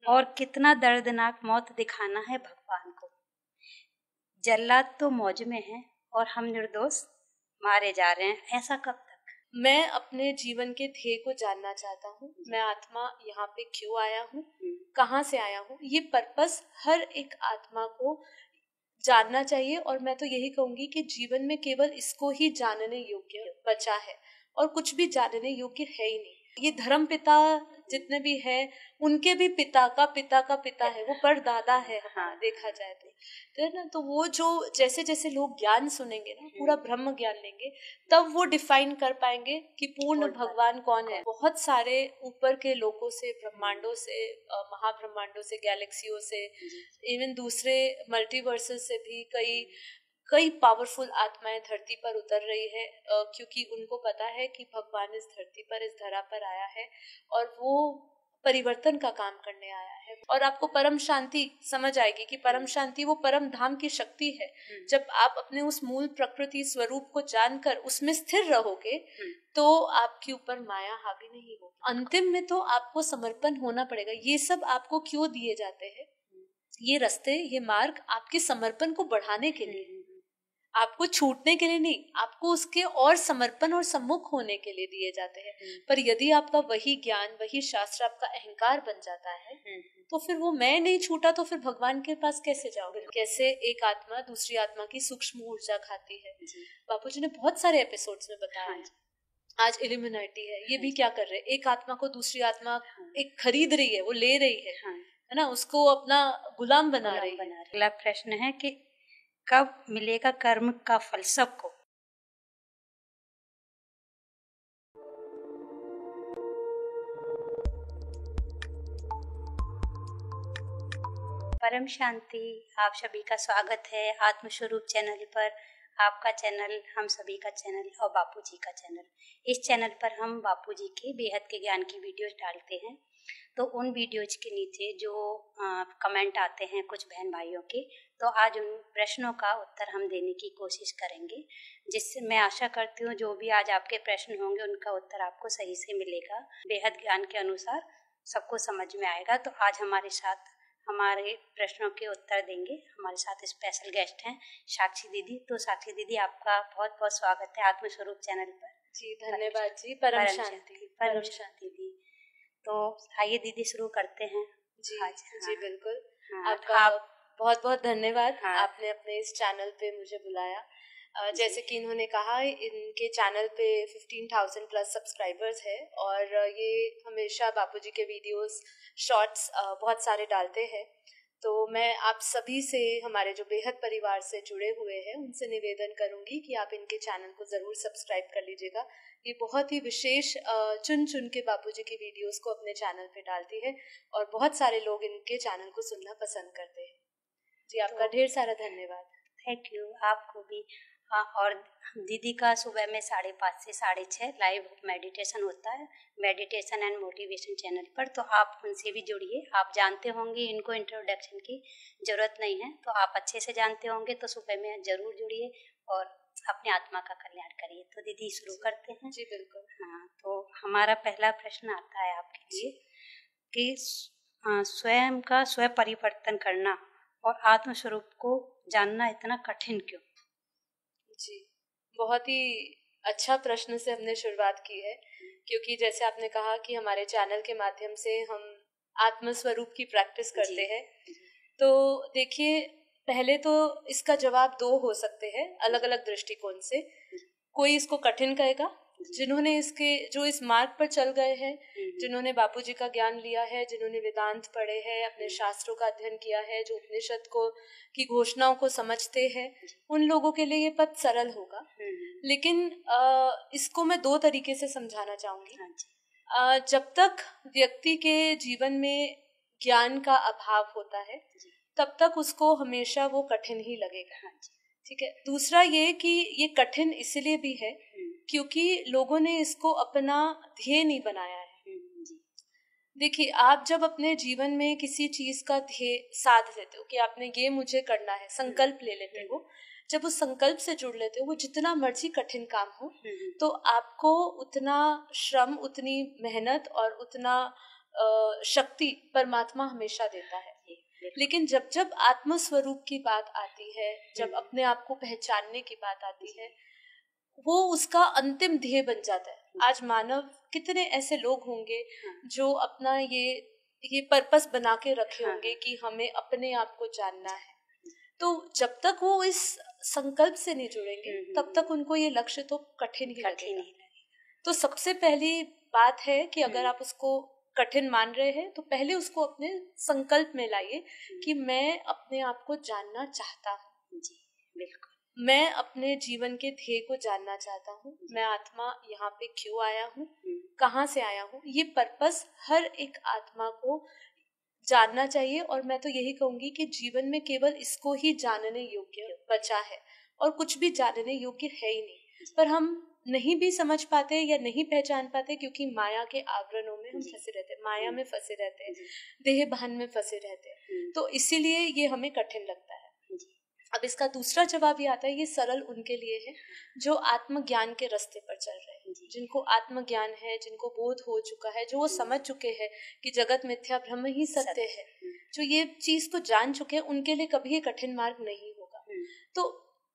और कितना दर्दनाक मौत दिखाना है भगवान को। जल्लाद तो मौज में है और हम निर्दोष मारे जा रहे हैं, ऐसा कब तक? मैं अपने जीवन के ध्येय को जानना चाहता हूँ। मैं आत्मा यहाँ पे क्यों आया हूँ, कहाँ से आया हूँ, ये पर्पस हर एक आत्मा को जानना चाहिए। और मैं तो यही कहूंगी कि जीवन में केवल इसको ही जानने योग्य बचा है और कुछ भी जानने योग्य है ही नहीं। ये धर्म पिता जितने भी है उनके भी पिता का पिता है, वो परदादा है। हाँ, देखा जाए तो है ना। तो वो जो जैसे जैसे लोग ज्ञान सुनेंगे ना, पूरा ब्रह्म ज्ञान लेंगे, तब वो डिफाइन कर पाएंगे कि पूर्ण भगवान कौन है। बहुत सारे ऊपर के लोकों से, ब्रह्मांडों से, महाब्रह्मांडों से, गैलेक्सियों से, इवन दूसरे मल्टीवर्सेस से भी कई पावरफुल आत्माएं धरती पर उतर रही है, क्योंकि उनको पता है कि भगवान इस धरती पर, इस धरा पर आया है और वो परिवर्तन का काम करने आया है। और आपको परम शांति समझ आएगी कि परम शांति वो परम धाम की शक्ति है। जब आप अपने उस मूल प्रकृति स्वरूप को जानकर उसमें स्थिर रहोगे तो आपके ऊपर माया हावी नहीं होगी। अंतिम में तो आपको समर्पण होना पड़ेगा। ये सब आपको क्यों दिए जाते हैं? ये रास्ते, ये मार्ग आपके समर्पण को बढ़ाने के लिए, आपको छूटने के लिए नहीं, आपको उसके और समर्पण और सम्मुख होने के लिए दिए जाते हैं। पर यदि आपका वही ज्ञान, वही शास्त्र आपका अहंकार बन जाता है तो फिर वो मैं नहीं छूटा तो फिर भगवान के पास कैसे जाओगे? कैसे एक आत्मा दूसरी आत्मा की सूक्ष्म ऊर्जा खाती है। बापूजी ने बहुत सारे एपिसोड्स में बताया है। आज इल्यूमिनाटी है, ये भी क्या कर रहे हैं? एक आत्मा को दूसरी आत्मा एक खरीद रही है, वो ले रही है ना, उसको अपना गुलाम बना रही है। अगला प्रश्न है कि कब मिलेगा कर्म का फल सबको? परम शांति, आप सभी का स्वागत है आत्मस्वरूप चैनल पर। आपका चैनल, हम सभी का चैनल और बापूजी का चैनल। इस चैनल पर हम बापूजी के बेहद के ज्ञान की वीडियोस डालते हैं। तो उन वीडियोज के नीचे जो कमेंट आते हैं कुछ बहन भाइयों के, तो आज उन प्रश्नों का उत्तर हम देने की कोशिश करेंगे, जिससे मैं आशा करती हूँ जो भी आज आपके प्रश्न होंगे उनका उत्तर आपको सही से मिलेगा, बेहद ज्ञान के अनुसार सबको समझ में आएगा। तो आज हमारे साथ हमारे प्रश्नों के उत्तर देंगे हमारे साथ स्पेशल गेस्ट हैं साक्षी दीदी। तो साक्षी दीदी, आपका बहुत बहुत स्वागत है आत्मस्वरूप चैनल पर। जी धन्यवाद जी। परम शांति दी। तो आइए दीदी शुरू करते हैं जी आज। जी बिल्कुल। आपका बहुत बहुत धन्यवाद। आपने अपने इस चैनल पे मुझे बुलाया। जैसे कि इन्होंने कहा, इनके चैनल पे 15,000 प्लस सब्सक्राइबर्स है और ये हमेशा बापूजी के वीडियोस, शॉर्ट्स बहुत सारे डालते हैं। तो मैं आप सभी से, हमारे जो बेहद परिवार से जुड़े हुए हैं, उनसे निवेदन करूंगी कि आप इनके चैनल को ज़रूर सब्सक्राइब कर लीजिएगा। ये बहुत ही विशेष चुन चुन के बापूजी की वीडियोस को अपने चैनल पे डालती है और बहुत सारे लोग इनके चैनल को सुनना पसंद करते हैं। जी, आपका ढेर सारा धन्यवाद। थैंक यू, आपको भी। और दीदी का सुबह में 5:30 से 6:30 लाइव मेडिटेशन होता है, मेडिटेशन एंड मोटिवेशन चैनल पर। तो आप उनसे भी जुड़िए। आप जानते होंगे, इनको इंट्रोडक्शन की ज़रूरत नहीं है, तो आप अच्छे से जानते होंगे। तो सुबह में ज़रूर जुड़िए और अपने आत्मा का कल्याण करिए। तो दीदी शुरू करते हैं। जी बिल्कुल। हाँ, तो हमारा पहला प्रश्न आता है आपके लिए कि स्वयं का स्व परिवर्तन करना और आत्मस्वरूप को जानना इतना कठिन क्यों? जी, बहुत ही अच्छा प्रश्न से हमने शुरुआत की है, क्योंकि जैसे आपने कहा कि हमारे चैनल के माध्यम से हम आत्मस्वरूप की प्रैक्टिस करते हैं। तो देखिए, पहले तो इसका जवाब 2 हो सकते हैं अलग अलग दृष्टिकोण से। कोई इसको कठिन कहेगा, जिन्होंने जो इस मार्ग पर चल गए हैं, जिन्होंने बापूजी का ज्ञान लिया है, जिन्होंने वेदांत पढ़े हैं, अपने शास्त्रों का अध्ययन किया है, जो उपनिषद की घोषणाओं को समझते हैं, उन लोगों के लिए ये पथ सरल होगा। लेकिन इसको मैं 2 तरीके से समझाना चाहूंगी। जब तक व्यक्ति के जीवन में ज्ञान का अभाव होता है तब तक उसको हमेशा वो कठिन ही लगेगा। ठीक है। दूसरा ये कि ये कठिन इसलिए भी है क्योंकि लोगों ने इसको अपना ध्येय नहीं बनाया है। देखिए, आप जब अपने जीवन में किसी चीज का ध्येय साध लेते हो कि आपने ये मुझे करना है, संकल्प ले लेते हो, जब उस संकल्प से जुड़ लेते हो, वो जितना मर्जी कठिन काम हो, तो आपको उतना श्रम, उतनी मेहनत और उतना शक्ति परमात्मा हमेशा देता है। लेकिन जब जब आत्म स्वरूप की बात आती है, जब अपने आप को पहचानने की बात आती है, वो उसका अंतिम ध्येय बन जाता है। आज मानव कितने ऐसे लोग होंगे जो अपना ये पर्पस बना के रखे होंगे कि हमें अपने आप को जानना है। तो जब तक वो इस संकल्प से नहीं जुड़ेंगे तब तक उनको ये लक्ष्य तो कठिन ही लगेगा। तो सबसे पहली बात है कि अगर आप उसको कठिन मान रहे हैं तो पहले उसको अपने संकल्प में लाइए कि मैं अपने आप को जानना चाहता हूँ। जी बिल्कुल, मैं अपने जीवन के ध्येय को जानना चाहता हूँ। मैं आत्मा यहाँ पे क्यों आया हूँ, कहाँ से आया हूँ, ये पर्पस हर एक आत्मा को जानना चाहिए। और मैं तो यही कहूंगी कि जीवन में केवल इसको ही जानने योग्य बचा है और कुछ भी जानने योग्य है ही नहीं। पर हम नहीं भी समझ पाते या नहीं पहचान पाते क्योंकि माया के आवरणों में हम फंसे रहते हैं, माया में फंसे रहते हैं, देह भान में फंसे रहते हैं। तो इसीलिए ये हमें कठिन लगता है। अब इसका दूसरा जवाब ये आता है, ये सरल उनके लिए है जो आत्मज्ञान के रास्ते पर चल रहे हैं, जिनको आत्मज्ञान है, जिनको बोध हो चुका है, जो वो समझ चुके हैं कि जगत मिथ्या ब्रह्म ही सत्य है, जो ये चीज को जान चुके हैं, उनके लिए कभी ये कठिन मार्ग नहीं होगा। तो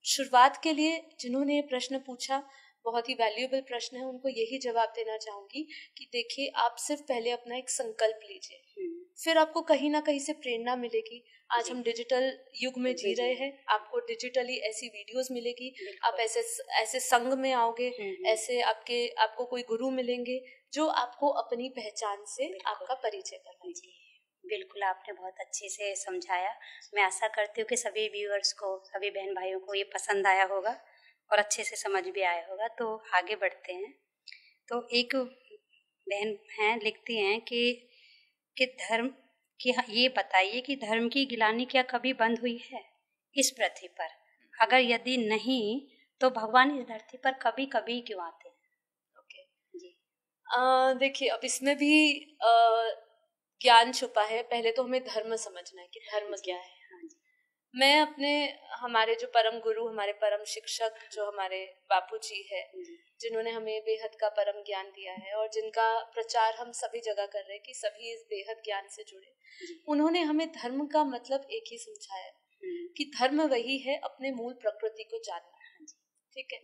शुरुआत के लिए जिन्होंने ये प्रश्न पूछा, बहुत ही वैल्यूएबल प्रश्न है, उनको यही जवाब देना चाहूंगी कि देखिए, आप सिर्फ पहले अपना एक संकल्प लीजिए, फिर आपको कहीं ना कहीं से प्रेरणा मिलेगी। आज हम डिजिटल युग में जी रहे हैं, आपको डिजिटली ऐसी वीडियोस मिलेगी, आप ऐसे संग में आओगे, ऐसे आपको कोई गुरु मिलेंगे जो आपको अपनी पहचान से आपका परिचय करवाएंगे। बिल्कुल, आपने बहुत अच्छे से समझाया। मैं आशा करती हूँ कि सभी व्यूअर्स को, सभी बहन भाइयों को ये पसंद आया होगा और अच्छे से समझ भी आया होगा। तो आगे बढ़ते हैं। तो एक बहन हैं, लिखती हैं कि धर्म की, ये बताइए कि धर्म की गिलानी क्या कभी बंद हुई है इस पृथ्वी पर? अगर यदि नहीं तो भगवान इस धरती पर कभी कभी क्यों आते हैं? ओके जी, देखिए, अब इसमें भी ज्ञान छुपा है। पहले तो हमें धर्म समझना है कि धर्म क्या है। मैं हमारे जो परम गुरु, हमारे परम शिक्षक, जो हमारे बापूजी है, जिन्होंने हमें बेहद का परम ज्ञान दिया है और जिनका प्रचार हम सभी जगह कर रहे हैं कि सभी इस बेहद ज्ञान से जुड़े, उन्होंने हमें धर्म का मतलब एक ही समझाया कि धर्म वही है अपने मूल प्रकृति को जानना। ठीक है।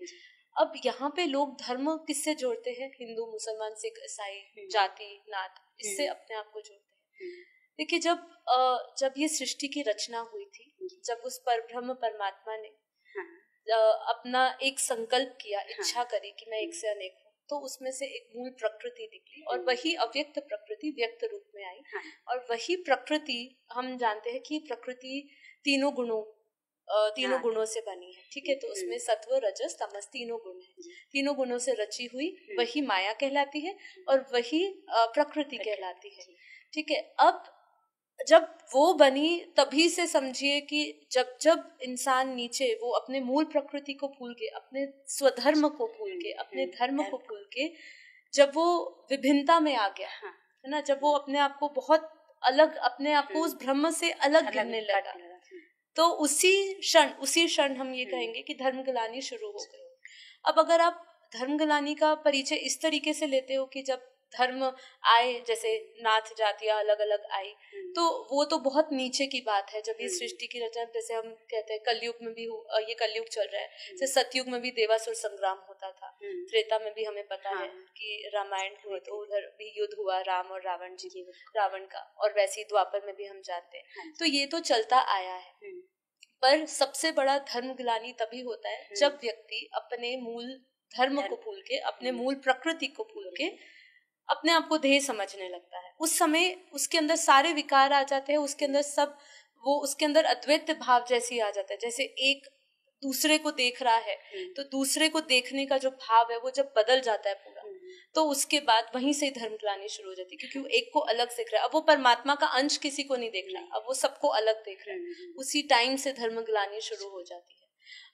अब यहाँ पे लोग धर्म किससे जोड़ते हैं? हिंदू, मुसलमान, सिख, ईसाई, जाति, नात, इससे अपने आप को जोड़ते हैं। देखिए, जब ये सृष्टि की रचना हुई थी, जब उस परब्रह्म परमात्मा ने अपना एक संकल्प किया, इच्छा करी कि मैं एक से अनेक हूँ, तो उसमें से एक मूल प्रकृति निकली और वही अव्यक्त प्रकृति व्यक्त रूप में आई। और वही प्रकृति, हम जानते हैं कि प्रकृति तीनों गुणों से बनी है। ठीक है। तो उसमें सत्व, रजस, तमस तीनों गुण है। तीनों गुणों से रची हुई वही माया कहलाती है और वही प्रकृति कहलाती है। ठीक है। अब जब वो बनी, तभी से समझिए कि जब इंसान नीचे, वो अपने मूल प्रकृति को भूल के, अपने स्वधर्म को भूल के, अपने धर्म को भूल के, जब वो विभिन्नता में आ गया, है ना, जब वो अपने आप को बहुत अलग, अपने आप को उस ब्रह्म से अलग गिनने लगा, तो उसी क्षण हम ये कहेंगे कि धर्मग्लानि शुरू हो गई। अब अगर आप धर्मग्लानि का परिचय इस तरीके से लेते हो कि जब धर्म आए, जैसे नाथ जातियां अलग अलग आई, तो वो तो बहुत नीचे की बात है। जब ये सृष्टि की रचना, जैसे हम कहते हैं कलयुग में भी, ये कलयुग चल रहा है, जैसे सतयुग में भी देवासुर संग्राम होता था, त्रेता में भी हमें पता है कि रामायण हुआ, तो उधर भी युद्ध हुआ राम और रावण जी, रावण का, और वैसे ही द्वापर में भी हम जानते हैं। तो ये तो चलता आया है। पर सबसे बड़ा धर्मग्लानि तभी होता है जब व्यक्ति अपने मूल धर्म को भूल के, अपने मूल प्रकृति को भूल के अपने आप को ध्येय समझने लगता है। उस समय उसके अंदर सारे विकार आ जाते हैं, उसके अंदर उसके अंदर अद्वैत भाव जैसी आ जाता है। जैसे एक दूसरे को देख रहा है, तो दूसरे को देखने का जो भाव है वो जब बदल जाता है पूरा, तो उसके बाद वहीं से धर्मग्लानि शुरू हो जाती है, क्योंकि वो एक को अलग देख रहा है। अब वो परमात्मा का अंश किसी को नहीं देख रहा, अब वो सबको अलग देख रहा है। उसी टाइम से धर्मग्लानि शुरू हो जाती है।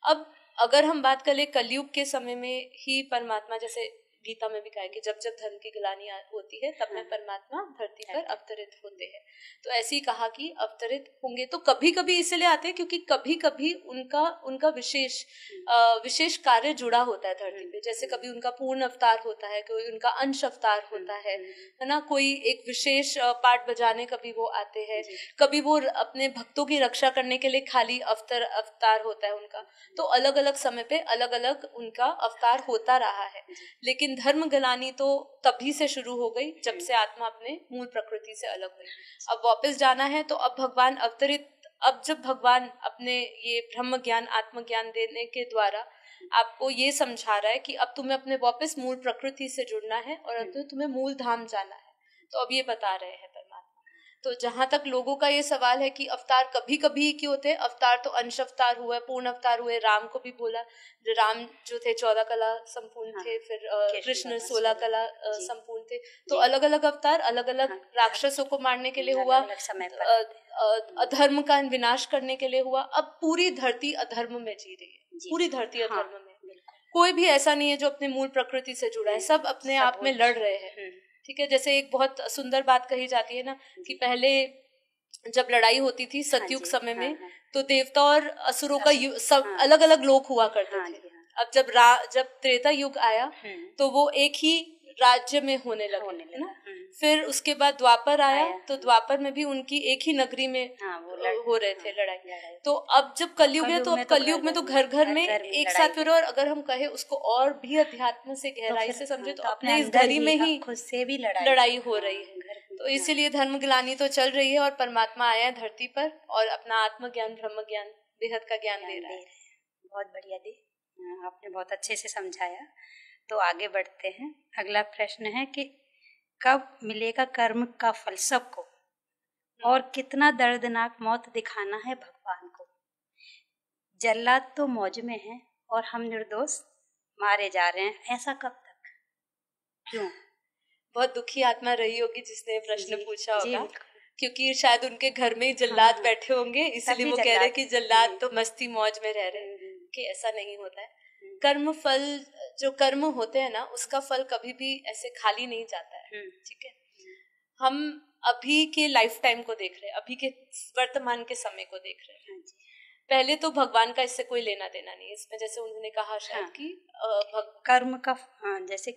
अब अगर हम बात करें कलयुग के समय में ही, परमात्मा जैसे गीता में भी कहा है कि जब जब धर्म की गिलानी होती है तब में परमात्मा धरती पर अवतरित होते हैं। तो ऐसे ही कहा कि अवतरित होंगे, तो कभी कभी इसलिए आते हैं क्योंकि कभी कभी उनका विशेष कार्य जुड़ा होता है धरती पे। जैसे कभी उनका पूर्ण अवतार होता है, कोई उनका अंश अवतार होता है ना, कोई एक विशेष पाठ बजाने कभी वो आते हैं, कभी वो अपने भक्तों की रक्षा करने के लिए खाली अवतार होता है उनका। तो अलग अलग समय पे अलग अलग उनका अवतार होता रहा है। लेकिन धर्म गिलानी तो तभी से शुरू हो गई जब से आत्मा अपने मूल प्रकृति से अलग हुई। अब वापस जाना है तो अब भगवान अवतरित, अब जब भगवान अपने ये ब्रह्म ज्ञान आत्मज्ञान देने के द्वारा आपको ये समझा रहा है कि अब तुम्हें अपने वापस मूल प्रकृति से जुड़ना है और अब तुम्हें मूल धाम जाना है, तो अब ये बता रहे हैं परमात्मा। तो जहां तक लोगों का ये सवाल है कि अवतार कभी कभी क्यों होते हैं, अवतार तो अंश अवतार हुआ, पूर्ण अवतार हुए। राम को भी बोला, जो राम जो थे 14 कला संपूर्ण थे, फिर कृष्ण 16 कला संपूर्ण थे। तो अलग अलग अवतार अलग अलग राक्षसों को मारने के लिए हुआ, अधर्म का विनाश करने के लिए हुआ। अब पूरी धरती अधर्म में जी रही है, पूरी धरती अधर्म में। कोई भी ऐसा नहीं है जो अपने मूल प्रकृति से जुड़ा है, सब अपने आप में लड़ रहे हैं। ठीक है, जैसे एक बहुत सुंदर बात कही जाती है ना कि पहले जब लड़ाई होती थी सतयुग समय में, तो देवता और असुरों का अलग अलग लोक हुआ करते थे। अब जब त्रेता युग आया तो वो एक ही राज्य में होने लगे, है ना। फिर उसके बाद द्वापर आया तो द्वापर में भी उनकी एक ही नगरी में हो रहे थे लड़ाई। तो अब जब कलयुग है तो अब कलयुग में तो घर घर में एक साथ फिर, और अगर हम कहे उसको और भी अध्यात्म से गहराई से समझे तो अपने इस घड़ी में ही खुद से भी लड़ाई हो रही है। तो इसीलिए धर्म गिलानी तो चल रही है और परमात्मा आया है धरती पर और अपना आत्मज्ञान ब्रह्म ज्ञान बेहद का ज्ञान दे रहा है। बहुत बढ़िया दी, आपने बहुत अच्छे से समझाया। तो आगे बढ़ते हैं। अगला प्रश्न है कि कब मिलेगा कर्म का फल सबको और कितना दर्दनाक मौत दिखाना है भगवान को। जल्लाद तो मौज में है और हम निर्दोष मारे जा रहे हैं, ऐसा कब तक, क्यों? बहुत दुखी आत्मा रही होगी जिसने प्रश्न पूछा होगा, क्योंकि शायद उनके घर में ही जल्लाद बैठे होंगे, इसलिए वो कह रहे कि जल्लाद तो मस्ती मौज में रह रहे हैं, कि ऐसा नहीं होता है। कर्म फल, जो कर्म होते हैं ना, उसका फल कभी भी ऐसे खाली नहीं जाता है। ठीक है, हम अभी के लाइफ टाइम को देख रहे हैं, अभी के वर्तमान के समय को देख रहे हैं। पहले तो भगवान का इससे कोई लेना देना नहीं है इसमें, जैसे उन्होंने कहा शायद कि कर्म का जैसे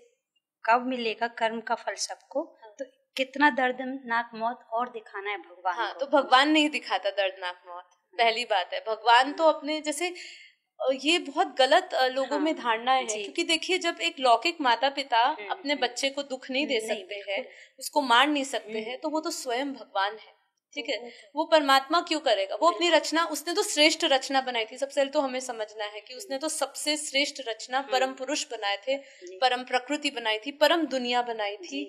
कब मिलेगा कर्म का फल सबको, तो कितना दर्दनाक मौत और दिखाना है भगवान को। तो भगवान नहीं दिखाता दर्दनाक मौत, पहली बात है। भगवान तो अपने जैसे, ये बहुत गलत लोगों में धारणाएं हैं, क्योंकि देखिए जब एक लौकिक माता पिता अपने बच्चे को दुख नहीं दे सकते हैं, उसको मार नहीं सकते हैं, तो वो तो स्वयं भगवान है। ठीक है, वो परमात्मा क्यों करेगा? वो अपनी रचना, उसने तो श्रेष्ठ रचना बनाई थी। सबसे पहले तो हमें समझना है कि उसने तो सबसे श्रेष्ठ रचना परम पुरुष बनाए थे, परम प्रकृति बनाई थी, परम दुनिया बनाई थी,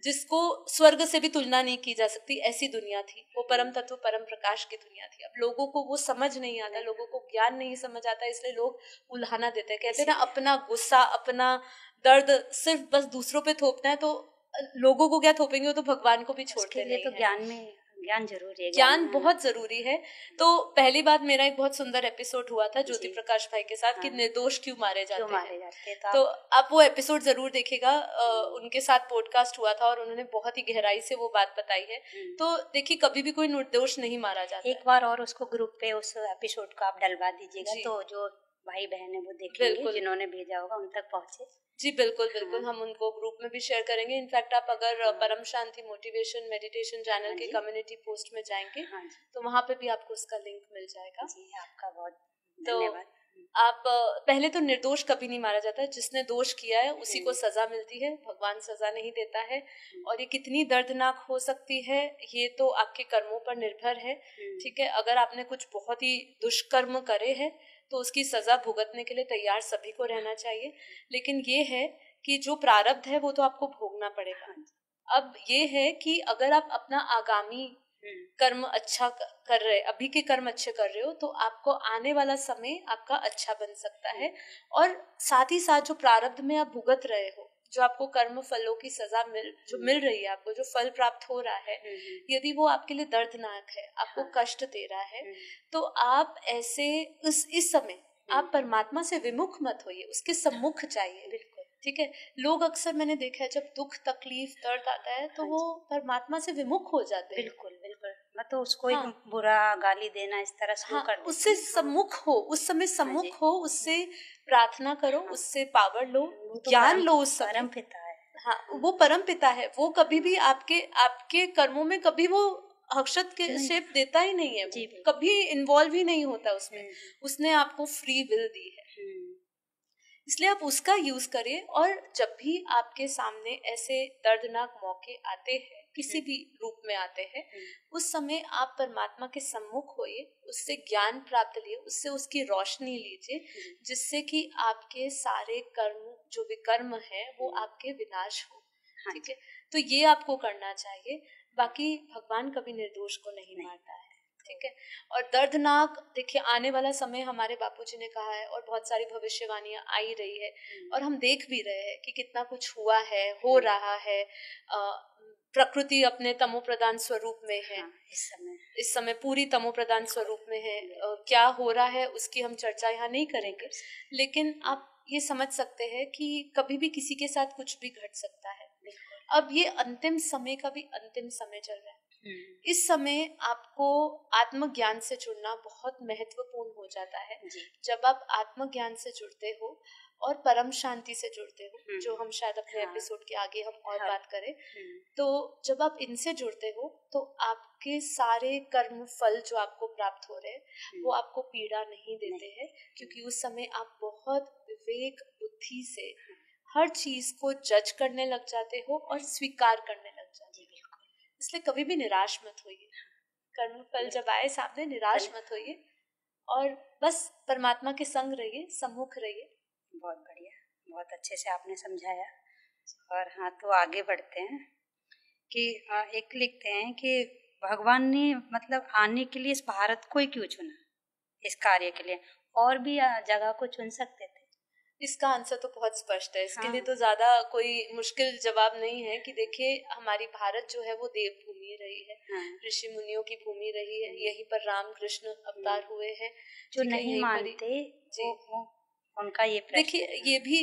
जिसको स्वर्ग से भी तुलना नहीं की जा सकती, ऐसी दुनिया थी वो। परम तत्व परम प्रकाश की दुनिया थी। अब लोगों को वो समझ नहीं आता, लोगों को ज्ञान नहीं समझ आता, इसलिए लोग उल्हाना देते हैं। कहते हैं ना, अपना गुस्सा अपना दर्द सिर्फ बस दूसरों पे थोपना है, तो लोगों को क्या थोपेंगे, वो तो भगवान को भी छोड़ते नहीं है। तो ज्ञान जरूरी है, ज्ञान बहुत जरूरी है। तो पहली बात, मेरा एक बहुत सुंदर एपिसोड हुआ था ज्योति प्रकाश भाई के साथ कि निर्दोष क्यों मारे जाते हैं। तो आप वो एपिसोड जरूर देखिएगा, उनके साथ पॉडकास्ट हुआ था और उन्होंने बहुत ही गहराई से वो बात बताई है। तो देखिए, कभी भी कोई निर्दोष नहीं मारा जाता। एक बार और उसको ग्रुप पे उस एपिसोड को आप डलवा दीजिएगा, तो जो भाई बहन है वो देखेंगे, जिन्होंने भेजा होगा उन तक पहुंचे। जी बिल्कुल बिल्कुल, हम उनको ग्रुप में भी शेयर करेंगे। इनफैक्ट आप अगर परम शांति मोटिवेशन मेडिटेशन चैनल के कम्युनिटी पोस्ट में जाएंगे तो वहाँ पे भी आपको उसका लिंक मिल जाएगा। जी, आपका बहुत धन्यवाद। आप पहले तो निर्दोष कभी नहीं मारा जाता, जिसने दोष किया है उसी को सजा मिलती है, भगवान सजा नहीं देता है। और ये कितनी दर्दनाक हो सकती है ये तो आपके कर्मों पर निर्भर है। ठीक है, अगर आपने कुछ बहुत ही दुष्कर्म करे हैं तो उसकी सजा भुगतने के लिए तैयार सभी को रहना चाहिए। लेकिन ये है कि जो प्रारब्ध है वो तो आपको भोगना पड़ेगा। अब ये है कि अगर आप अपना आगामी कर्म अच्छा कर रहे, अभी के कर्म अच्छे कर रहे हो, तो आपको आने वाला समय आपका अच्छा बन सकता है। और साथ ही साथ जो प्रारब्ध में आप भुगत रहे हो, जो आपको कर्म फलों की सजा मिल रही है, आपको जो फल प्राप्त हो रहा है, यदि वो आपके लिए दर्दनाक है, आपको कष्ट दे रहा है, तो आप ऐसे इस समय आप परमात्मा से विमुख मत होइए, उसके सम्मुख जाइए। ठीक है। लोग अक्सर मैंने देखा है जब दुख तकलीफ दर्द आता है तो वो परमात्मा से विमुख हो जाते हैं। बिल्कुल बिल्कुल, मतलब उसको हाँ, एक बुरा गाली देना इस तरह शुरू कर देते उससे हैं। सम्मुख हो, उस समय सम्मुख हो, उससे प्रार्थना करो, उससे पावर लो, तो ज्ञान लो उस समय। परम पिता है। हाँ, वो परम पिता है, वो कभी भी आपके कर्मों में कभी वो हर्षद के शेप देता ही नहीं है, कभी इन्वॉल्व ही नहीं होता उसमें। उसने आपको फ्री विल दी है, इसलिए आप उसका यूज करें। और जब भी आपके सामने ऐसे दर्दनाक मौके आते हैं, किसी भी रूप में आते हैं, उस समय आप परमात्मा के सम्मुख होइए, उससे ज्ञान प्राप्त लिए, उससे उसकी रोशनी लीजिए, जिससे कि आपके सारे कर्म जो विकर्म है वो आपके विनाश हो। ठीक है, तो ये आपको करना चाहिए। बाकी भगवान कभी निर्दोष को नहीं मारता है। ठीक है, और दर्दनाक देखिए आने वाला समय हमारे बापूजी ने कहा है, और बहुत सारी भविष्यवाणियां आ ही रही है, और हम देख भी रहे हैं कि कितना कुछ हुआ है, हो रहा है। प्रकृति अपने तमो प्रधान स्वरूप में है। इस समय पूरी तमो प्रधान स्वरूप में है। क्या हो रहा है उसकी हम चर्चा यहाँ नहीं करेंगे, लेकिन आप ये समझ सकते हैं कि कभी भी किसी के साथ कुछ भी घट सकता है। अब ये अंतिम समय का भी अंतिम समय चल रहा है। इस समय आपको आत्मज्ञान से जुड़ना बहुत महत्वपूर्ण हो जाता है। जब आप आत्मज्ञान से जुड़ते हो और परम शांति से जुड़ते हो, जो हम शायद अपने एपिसोड के आगे हम और बात करें, तो जब आप इनसे जुड़ते हो तो आपके सारे कर्म फल जो आपको प्राप्त हो रहे हैं वो आपको पीड़ा नहीं देते हैं, क्योंकि उस समय आप बहुत विवेक बुद्धि से हर चीज को जज करने लग जाते हो और स्वीकार करने लग जाते हो। इसलिए कभी भी निराश मत होइए। कर्म फल जब आए सामने निराश मत होइए, और बस परमात्मा के संग रहिए, सम्मुख रहिए। बहुत बढ़िया, बहुत अच्छे से आपने समझाया। और हाँ, तो आगे बढ़ते हैं कि एक लिखते हैं कि भगवान ने मतलब आने के लिए इस भारत को ही क्यों चुना इस कार्य के लिए, और भी जगह को चुन सकते थे। इसका आंसर तो बहुत स्पष्ट है। इसके लिए तो ज्यादा कोई मुश्किल जवाब नहीं है कि देखिए हमारी भारत जो है वो देव भूमि रही है, ऋषि मुनियों की भूमि रही है। यहीं पर राम कृष्ण अवतार हुए हैं। जो नहीं मानते उनका ये प्रश्न, देखिए ये भी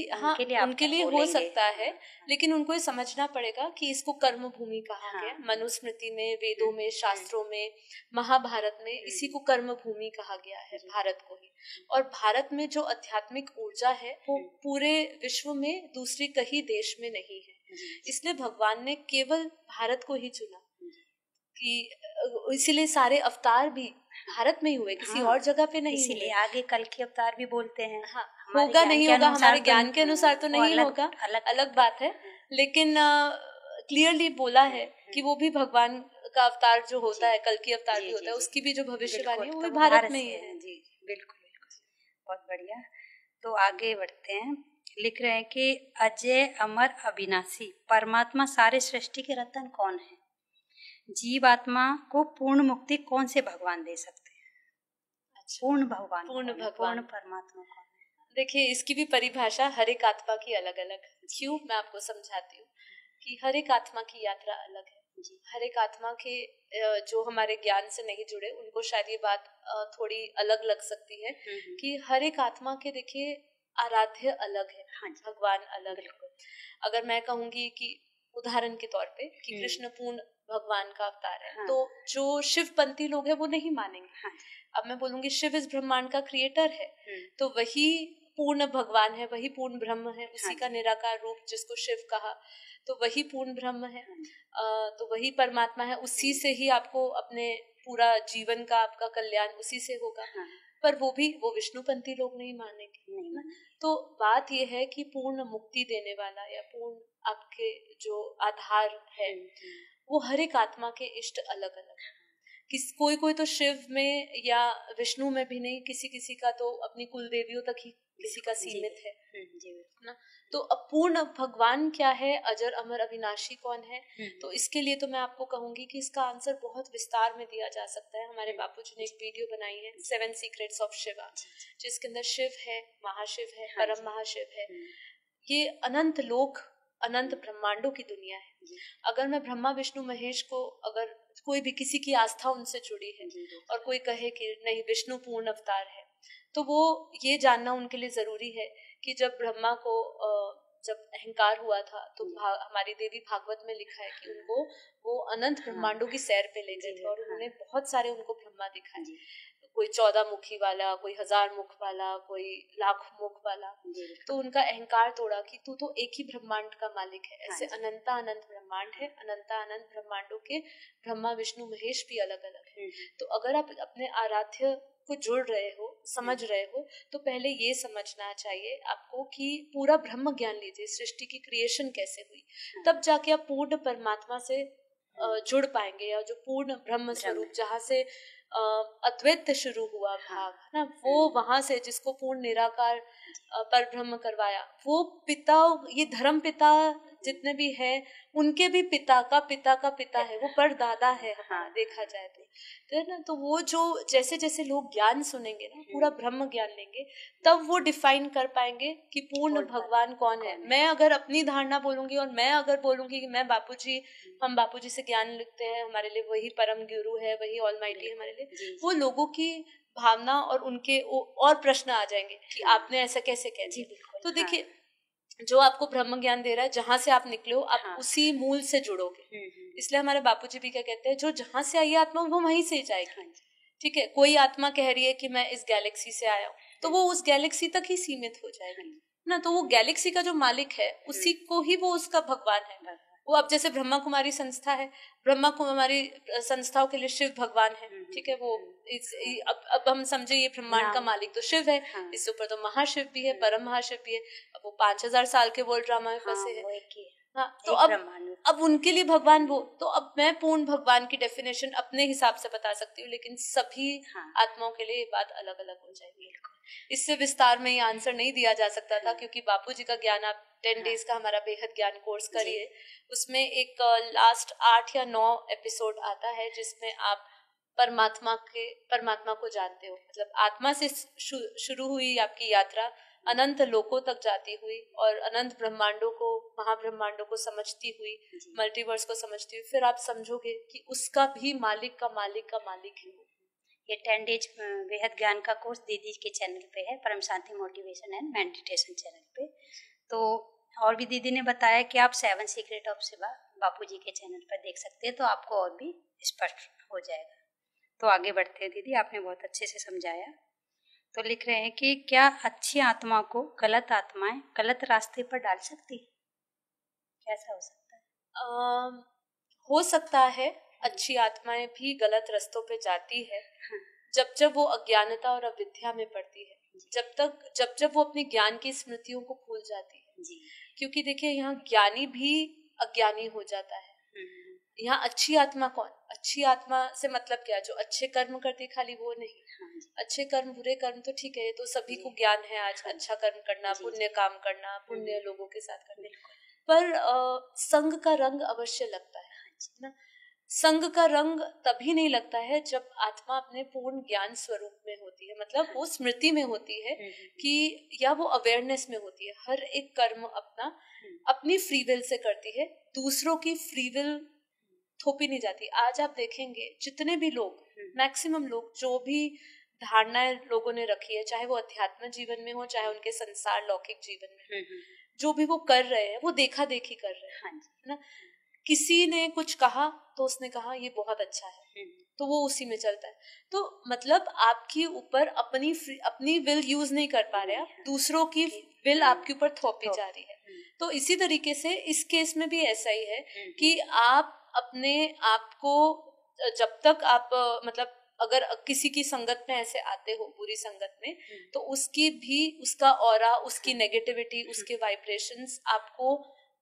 उनके लिए हो सकता है, लेकिन उनको ये समझना पड़ेगा कि इसको कर्म भूमि कहा गया। मनुस्मृति में, वेदों में, शास्त्रों में, महाभारत में इसी को कर्म भूमि कहा गया है, भारत को ही। और भारत में जो आध्यात्मिक ऊर्जा है वो पूरे विश्व में दूसरी कहीं देश में नहीं है। इसलिए भगवान ने केवल भारत को ही चुना, कि इसीलिए सारे अवतार भी भारत में ही हुए, किसी और जगह पे नहीं। इसीलिए आगे कल के अवतार भी बोलते हैं। होगा नहीं होगा, हमारे ज्ञान के अनुसार तो नहीं होगा, अलग बात है, लेकिन क्लियरली बोला है कि वो भी भगवान का अवतार जो होता है, कल की अवतार भी होता है, उसकी भी जो भविष्यवाणी है वो भी भारत में ही है। जी बिल्कुल बिल्कुल, बहुत बढ़िया। तो आगे बढ़ते हैं। लिख रहे हैं कि अजय अमर अविनाशी परमात्मा सारे सृष्टि के रतन कौन है? जीव आत्मा को पूर्ण मुक्ति कौन से भगवान दे सकते हैं? पूर्ण भगवान, पूर्ण परमात्मा कौन है? देखिए इसकी भी परिभाषा हर एक आत्मा की अलग अलग। क्यों, मैं आपको समझाती हूँ कि हर एक आत्मा की यात्रा अलग है। हर एक आत्मा के जो हमारे ज्ञान से नहीं जुड़े उनको शायद ये बात थोड़ी अलग लग सकती है कि हर एक आत्मा के देखिए आराध्य अलग है, भगवान अलग है। अगर मैं कहूंगी कि उदाहरण के तौर पे कि कृष्ण पूर्ण भगवान का अवतार है, तो जो शिवपंथी लोग हैं वो नहीं मानेंगे। अब मैं बोलूंगी शिव इस ब्रह्मांड का क्रिएटर है, तो वही पूर्ण भगवान है, वही पूर्ण ब्रह्म है, उसी का निराकार रूप जिसको शिव कहा, तो वही पूर्ण ब्रह्म है। तो वही परमात्मा है, उसी से ही आपको अपने पूरा जीवन का आपका कल्याण उसी से होगा। पर वो विष्णुपंथी लोग नहीं मानेंगे ना। तो बात ये है कि पूर्ण मुक्ति देने वाला या पूर्ण आपके जो आधार है वो हर एक आत्मा के इष्ट अलग अलग है। कोई तो शिव में या विष्णु में भी नहीं, किसी का तो अपनी कुल देवियों तक ही किसी का सीमित है ना। तो अपूर्ण भगवान क्या है, अजर अमर अविनाशी कौन है? तो इसके लिए तो मैं आपको कहूंगी कि इसका आंसर बहुत विस्तार में दिया जा सकता है। हमारे बापूजी ने एक वीडियो बनाई है 7 सीक्रेट्स ऑफ शिवा, जिसके अंदर शिव है, महाशिव है, परम महाशिव है। ये अनंत लोक, अनंत ब्रह्मांडों की दुनिया है। अगर मैं ब्रह्मा विष्णु महेश को, अगर कोई भी किसी की आस्था उनसे जुड़ी है और कोई कहे कि नहीं विष्णु पूर्ण अवतार है, तो वो ये जानना उनके लिए जरूरी है कि जब ब्रह्मा को जब अहंकार हुआ था तो हमारी देवी भागवत में लिखा है कि उनको वो अनंत ब्रह्मांडों की सैर पे ले गए थे और उन्होंने बहुत सारे उनको ब्रह्मा दिखाए, कोई 14 मुखी वाला, कोई 1000 मुख वाला, कोई लाख मुख वाला। तो उनका अहंकार तोड़ा कि तू तो एक ही ब्रह्मांड का मालिक है। ऐसे अनंता अनंत ब्रह्मांड है, अनंता अनंत ब्रह्मांडों के ब्रह्मा विष्णु महेश भी अलग अलग है। तो अगर आप अपने आराध्य को जुड़ रहे हो, समझ रहे हो, तो पहले ये समझना चाहिए आपको कि पूरा ब्रह्म ज्ञान लीजिए, सृष्टि की क्रिएशन कैसे हुई, तब जाके आप पूर्ण परमात्मा से जुड़ पाएंगे, या जो पूर्ण ब्रह्म स्वरूप जहाँ से अद्वैत शुरू हुआ भाव है ना, वो वहां से जिसको पूर्ण निराकार पर ब्रह्म करवाया, वो पिता, ये धर्म पिता जितने भी है उनके भी पिता का पिता है, वो परदादा है हमारा, देखा जाए तो है ना। तो वो जो जैसे जैसे लोग ज्ञान सुनेंगे ना, पूरा ब्रह्म ज्ञान लेंगे, तब वो डिफाइन कर पाएंगे कि पूर्ण भगवान कौन है। मैं अगर अपनी धारणा बोलूंगी और मैं अगर बोलूंगी कि मैं बापूजी, हम बापूजी से ज्ञान लिखते हैं, हमारे लिए वही परम गुरु है, वही ऑलमाइटी है हमारे लिए, वो लोगों की भावना और उनके और प्रश्न आ जाएंगे कि आपने ऐसा कैसे कह दिया। तो देखिए, जो आपको ब्रह्म ज्ञान दे रहा है, जहां से आप निकले हो, आप उसी मूल से जुड़ोगे। इसलिए हमारे बापूजी भी क्या कहते हैं, जो जहां से आई आत्मा वो वहीं से जाएगी। ठीक है, कोई आत्मा कह रही है कि मैं इस गैलेक्सी से आया हूँ, तो वो उस गैलेक्सी तक ही सीमित हो जाएगी ना। तो वो गैलेक्सी का जो मालिक है, उसी को ही वो उसका भगवान है। वो अब जैसे ब्रह्मा कुमारी संस्था है, ब्रह्मा कुमारी संस्थाओं के लिए शिव भगवान है। ठीक है, वो अब हम समझे ये ब्रह्मांड का मालिक तो शिव है, इससे ऊपर तो महाशिव भी है, परम महाशिव भी है। अब वो 5000 साल के वर्ल्ड ड्रामा में फंसे हैं। हाँ, तो अब उनके लिए भगवान वो, तो अब मैं पूर्ण भगवान की डेफिनेशन अपने हिसाब से बता सकती हूँ, लेकिन सभी आत्माओं के लिए ये बात अलग अलग हो जाएगी। इससे विस्तार में ये आंसर नहीं दिया जा सकता था, क्योंकि बापूजी का ज्ञान आप 10 डेज का हमारा बेहद ज्ञान कोर्स करिए, उसमें एक लास्ट 8 या 9 एपिसोड आता है जिसमें आप परमात्मा को जानते हो। मतलब आत्मा से शुरू हुई आपकी यात्रा अनंत लोकों तक जाती हुई और अनंत ब्रह्मांडों को, महाब्रह्मांडों को समझती हुई, मल्टीवर्स को समझती हुई, फिर आप समझोगे कि उसका भी मालिक का मालिक है। ये 10 डेज बेहद ज्ञान का कोर्स दीदी के चैनल पे है, परम शांति मोटिवेशन एंड मेडिटेशन चैनल पे। तो और भी दीदी ने बताया कि आप 7 सीक्रेट ऑफ शिवा बापूजी के चैनल पर देख सकते हैं, तो आपको और भी स्पष्ट हो जाएगा। तो आगे बढ़ते हैं दीदी, आपने बहुत अच्छे से समझाया। तो लिख रहे हैं कि क्या अच्छी आत्मा को गलत आत्माएं गलत रास्ते पर डाल सकती है? कैसा हो सकता है? हो सकता है अच्छी आत्माएं भी गलत रास्तों पे जाती है, जब वो अज्ञानता और अविद्या में पड़ती है, जब वो अपने ज्ञान की स्मृतियों को भूल जाती है जी। क्योंकि देखिए, यहाँ ज्ञानी भी अज्ञानी हो जाता है। यहाँ अच्छी आत्मा कौन? अच्छी आत्मा से मतलब क्या? जो अच्छे कर्म करती, खाली वो नहीं। अच्छे कर्म बुरे कर्म तो ठीक है, ये तो सभी को ज्ञान है आज। अच्छा कर्म करना, पुण्य काम करना, पुण्य लोगों के साथ करना, पर संग का रंग अवश्य लगता है ना। संग का रंग तभी नहीं लगता है जब आत्मा अपने पूर्ण ज्ञान स्वरूप में होती है, मतलब वो स्मृति में होती है कि, या वो अवेयरनेस में होती है। हर एक कर्म अपनी फ्री विल से करती है, दूसरों की फ्री विल थोपी नहीं जाती। आज आप देखेंगे जितने भी लोग, मैक्सिमम लोग, जो भी धारणाएं लोगों ने रखी है, चाहे वो अध्यात्म जीवन में हो, चाहे उनके संसार लौकिक जीवन में, जो भी वो कर रहे हैं, वो देखा देखी कर रहे हैं, है ना। किसी ने कुछ कहा तो उसने कहा ये बहुत अच्छा है, तो वो उसी में चलता है। तो मतलब आपके ऊपर अपनी विल यूज नहीं कर पा रहे हैं, दूसरों की विल आपके ऊपर थोपी जा रही है। तो इसी तरीके से इस केस में भी ऐसा ही है कि आप अपने आप को, जब तक आप मतलब अगर किसी की संगत में ऐसे आते हो, बुरी संगत में, तो उसकी भी, उसका ऑरा, उसकी नेगेटिविटी, उसके वाइब्रेशंस आपको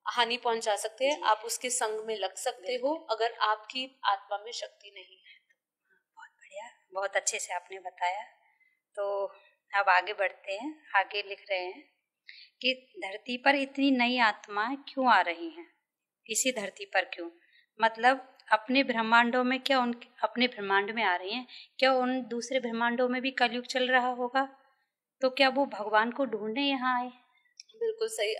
हानि पहुंचा सकते हैं। आप उसके संग में लग सकते हो अगर आपकी आत्मा में शक्ति नहीं है। बहुत बढ़िया, बहुत अच्छे से आपने बताया। तो अब आगे बढ़ते हैं। आगे लिख रहे हैं कि धरती पर इतनी नई आत्माएं क्यों आ रही हैं? इसी धरती पर क्यों? मतलब अपने ब्रह्मांडों में, क्या उन अपने ब्रह्मांड में आ रही हैं? क्या उन दूसरे ब्रह्मांडों में भी कलयुग चल रहा होगा? तो क्या वो भगवान को ढूंढने यहाँ आए? बिल्कुल सही।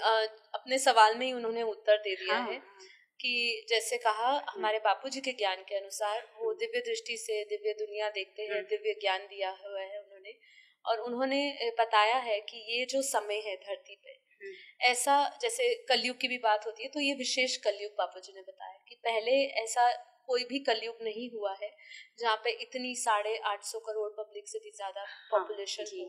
अपने सवाल में ही उन्होंने उत्तर दे दिया है कि जैसे कहा, हमारे बापूजी के ज्ञान के अनुसार वो दिव्य दृष्टि से दिव्य दुनिया देखते हैं, दिव्य ज्ञान दिया हुआ है उन्होंने, और उन्होंने बताया है कि ये जो समय है धरती पे, ऐसा जैसे कलयुग की भी बात होती है तो ये विशेष कलयुग बापू जी ने बताया कि पहले ऐसा कोई भी कलयुग नहीं हुआ है जहाँ पे इतनी 850 करोड़ पब्लिक से भी ज्यादा पॉपुलेशन हो।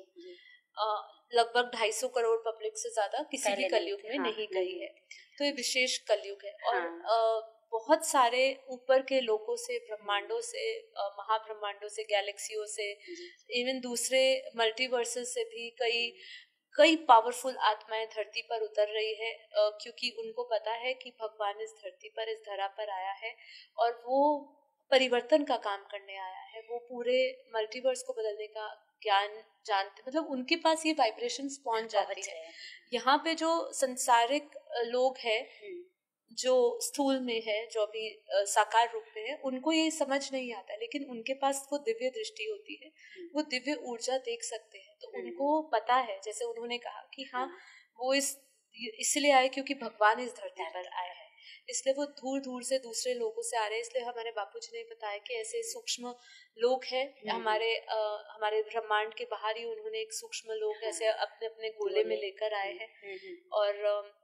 लगभग 250 करोड़ पब्लिक से ज्यादा किसी भी कलयुग में नहीं गई है। तो ये विशेष कलयुग है और बहुत सारे ऊपर के लोगों से, ब्रह्मांडों से, महाब्रह्मांडों से, गैलेक्सियों से, इवन दूसरे मल्टीवर्सेस से भी कई पावरफुल आत्माएं धरती पर उतर रही है, क्योंकि उनको पता है कि भगवान इस धरती पर, इस धरा पर आया है और वो परिवर्तन का काम करने आया है। वो पूरे मल्टीवर्स को बदलने का ज्ञान जानते, मतलब उनके पास ये वाइब्रेशंस पहुंच जाती है। यहाँ पे जो संसारिक लोग हैं, जो स्थूल में है, जो अभी साकार रूप में है, उनको ये समझ नहीं आता, लेकिन उनके पास वो दिव्य दृष्टि होती है, वो दिव्य ऊर्जा देख सकते हैं। तो उनको पता है, जैसे उन्होंने कहा कि हाँ वो इसलिए आए क्योंकि भगवान इस धरती पर आए हैं, इसलिए वो दूर दूर से दूसरे लोगों से आ रहे हैं। इसलिए हमारे बापूजी ने बताया कि ऐसे सूक्ष्म लोग हैं हमारे ब्रह्मांड के बाहर ही उन्होंने एक सूक्ष्म लोग ऐसे अपने अपने गोले में लेकर आए हैं और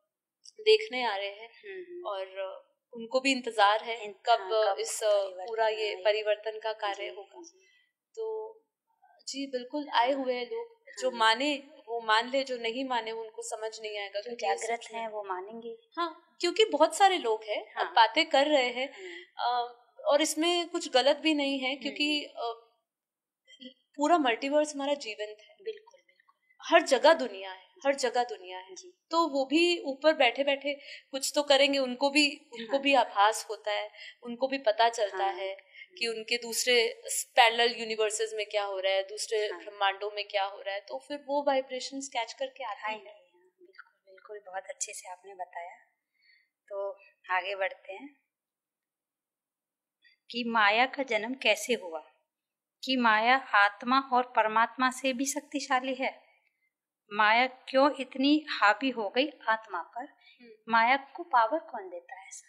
देखने आ रहे हैं और उनको भी इंतजार है कब इस पूरा ये परिवर्तन का कार्य होगा। तो जी बिल्कुल आए हुए हैं लोग, जो माने वो मान ले, जो नहीं माने उनको समझ नहीं आएगा, जो जागृत हैं वो मानेंगे। हाँ, क्योंकि बहुत सारे लोग हैं अब बातें कर रहे हैं और इसमें कुछ गलत भी नहीं है, क्योंकि पूरा मल्टीवर्स हमारा जीवंत है। बिल्कुल हर जगह दुनिया है, हर जगह दुनिया है। तो वो भी ऊपर बैठे बैठे कुछ तो करेंगे, उनको भी आभास होता है, उनको भी पता चलता है कि उनके दूसरे पैरेलल यूनिवर्सेस में क्या हो रहा है, दूसरे ब्रह्मांडों में क्या हो रहा है, तो फिर वो वाइब्रेशंस कैच करके आते हैं। बिल्कुल बिल्कुल, बहुत अच्छे से आपने बताया। तो आगे बढ़ते हैं कि माया का जन्म कैसे हुआ, कि माया आत्मा और परमात्मा से भी शक्तिशाली है। माया क्यों इतनी हावी हो गई आत्मा पर, माया को पावर कौन देता है ऐसा?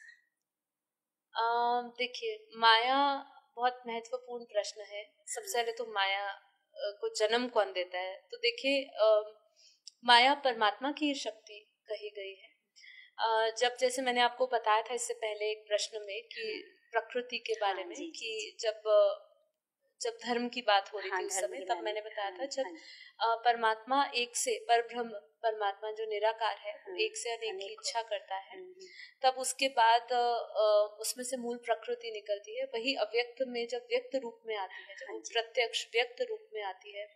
देखिए, माया बहुत महत्वपूर्ण प्रश्न है। सबसे पहले तो माया को जन्म कौन देता है, तो देखिए माया परमात्मा की शक्ति कही गई है। जब जैसे मैंने आपको बताया था इससे पहले एक प्रश्न में कि प्रकृति के बारे में, कि जब धर्म की बात हो रही थी उस समय, तब मैंने बताया था जब परमात्मा एक से, परब्रह्म परमात्मा जो निराकार है, एक से अनेक की इच्छा करता है, तब उसके बाद उसमें से मूल प्रकृति निकलती है। वही अव्यक्त में जब व्यक्त रूप में आती है, जब प्रत्यक्ष व्यक्त रूप में आती है,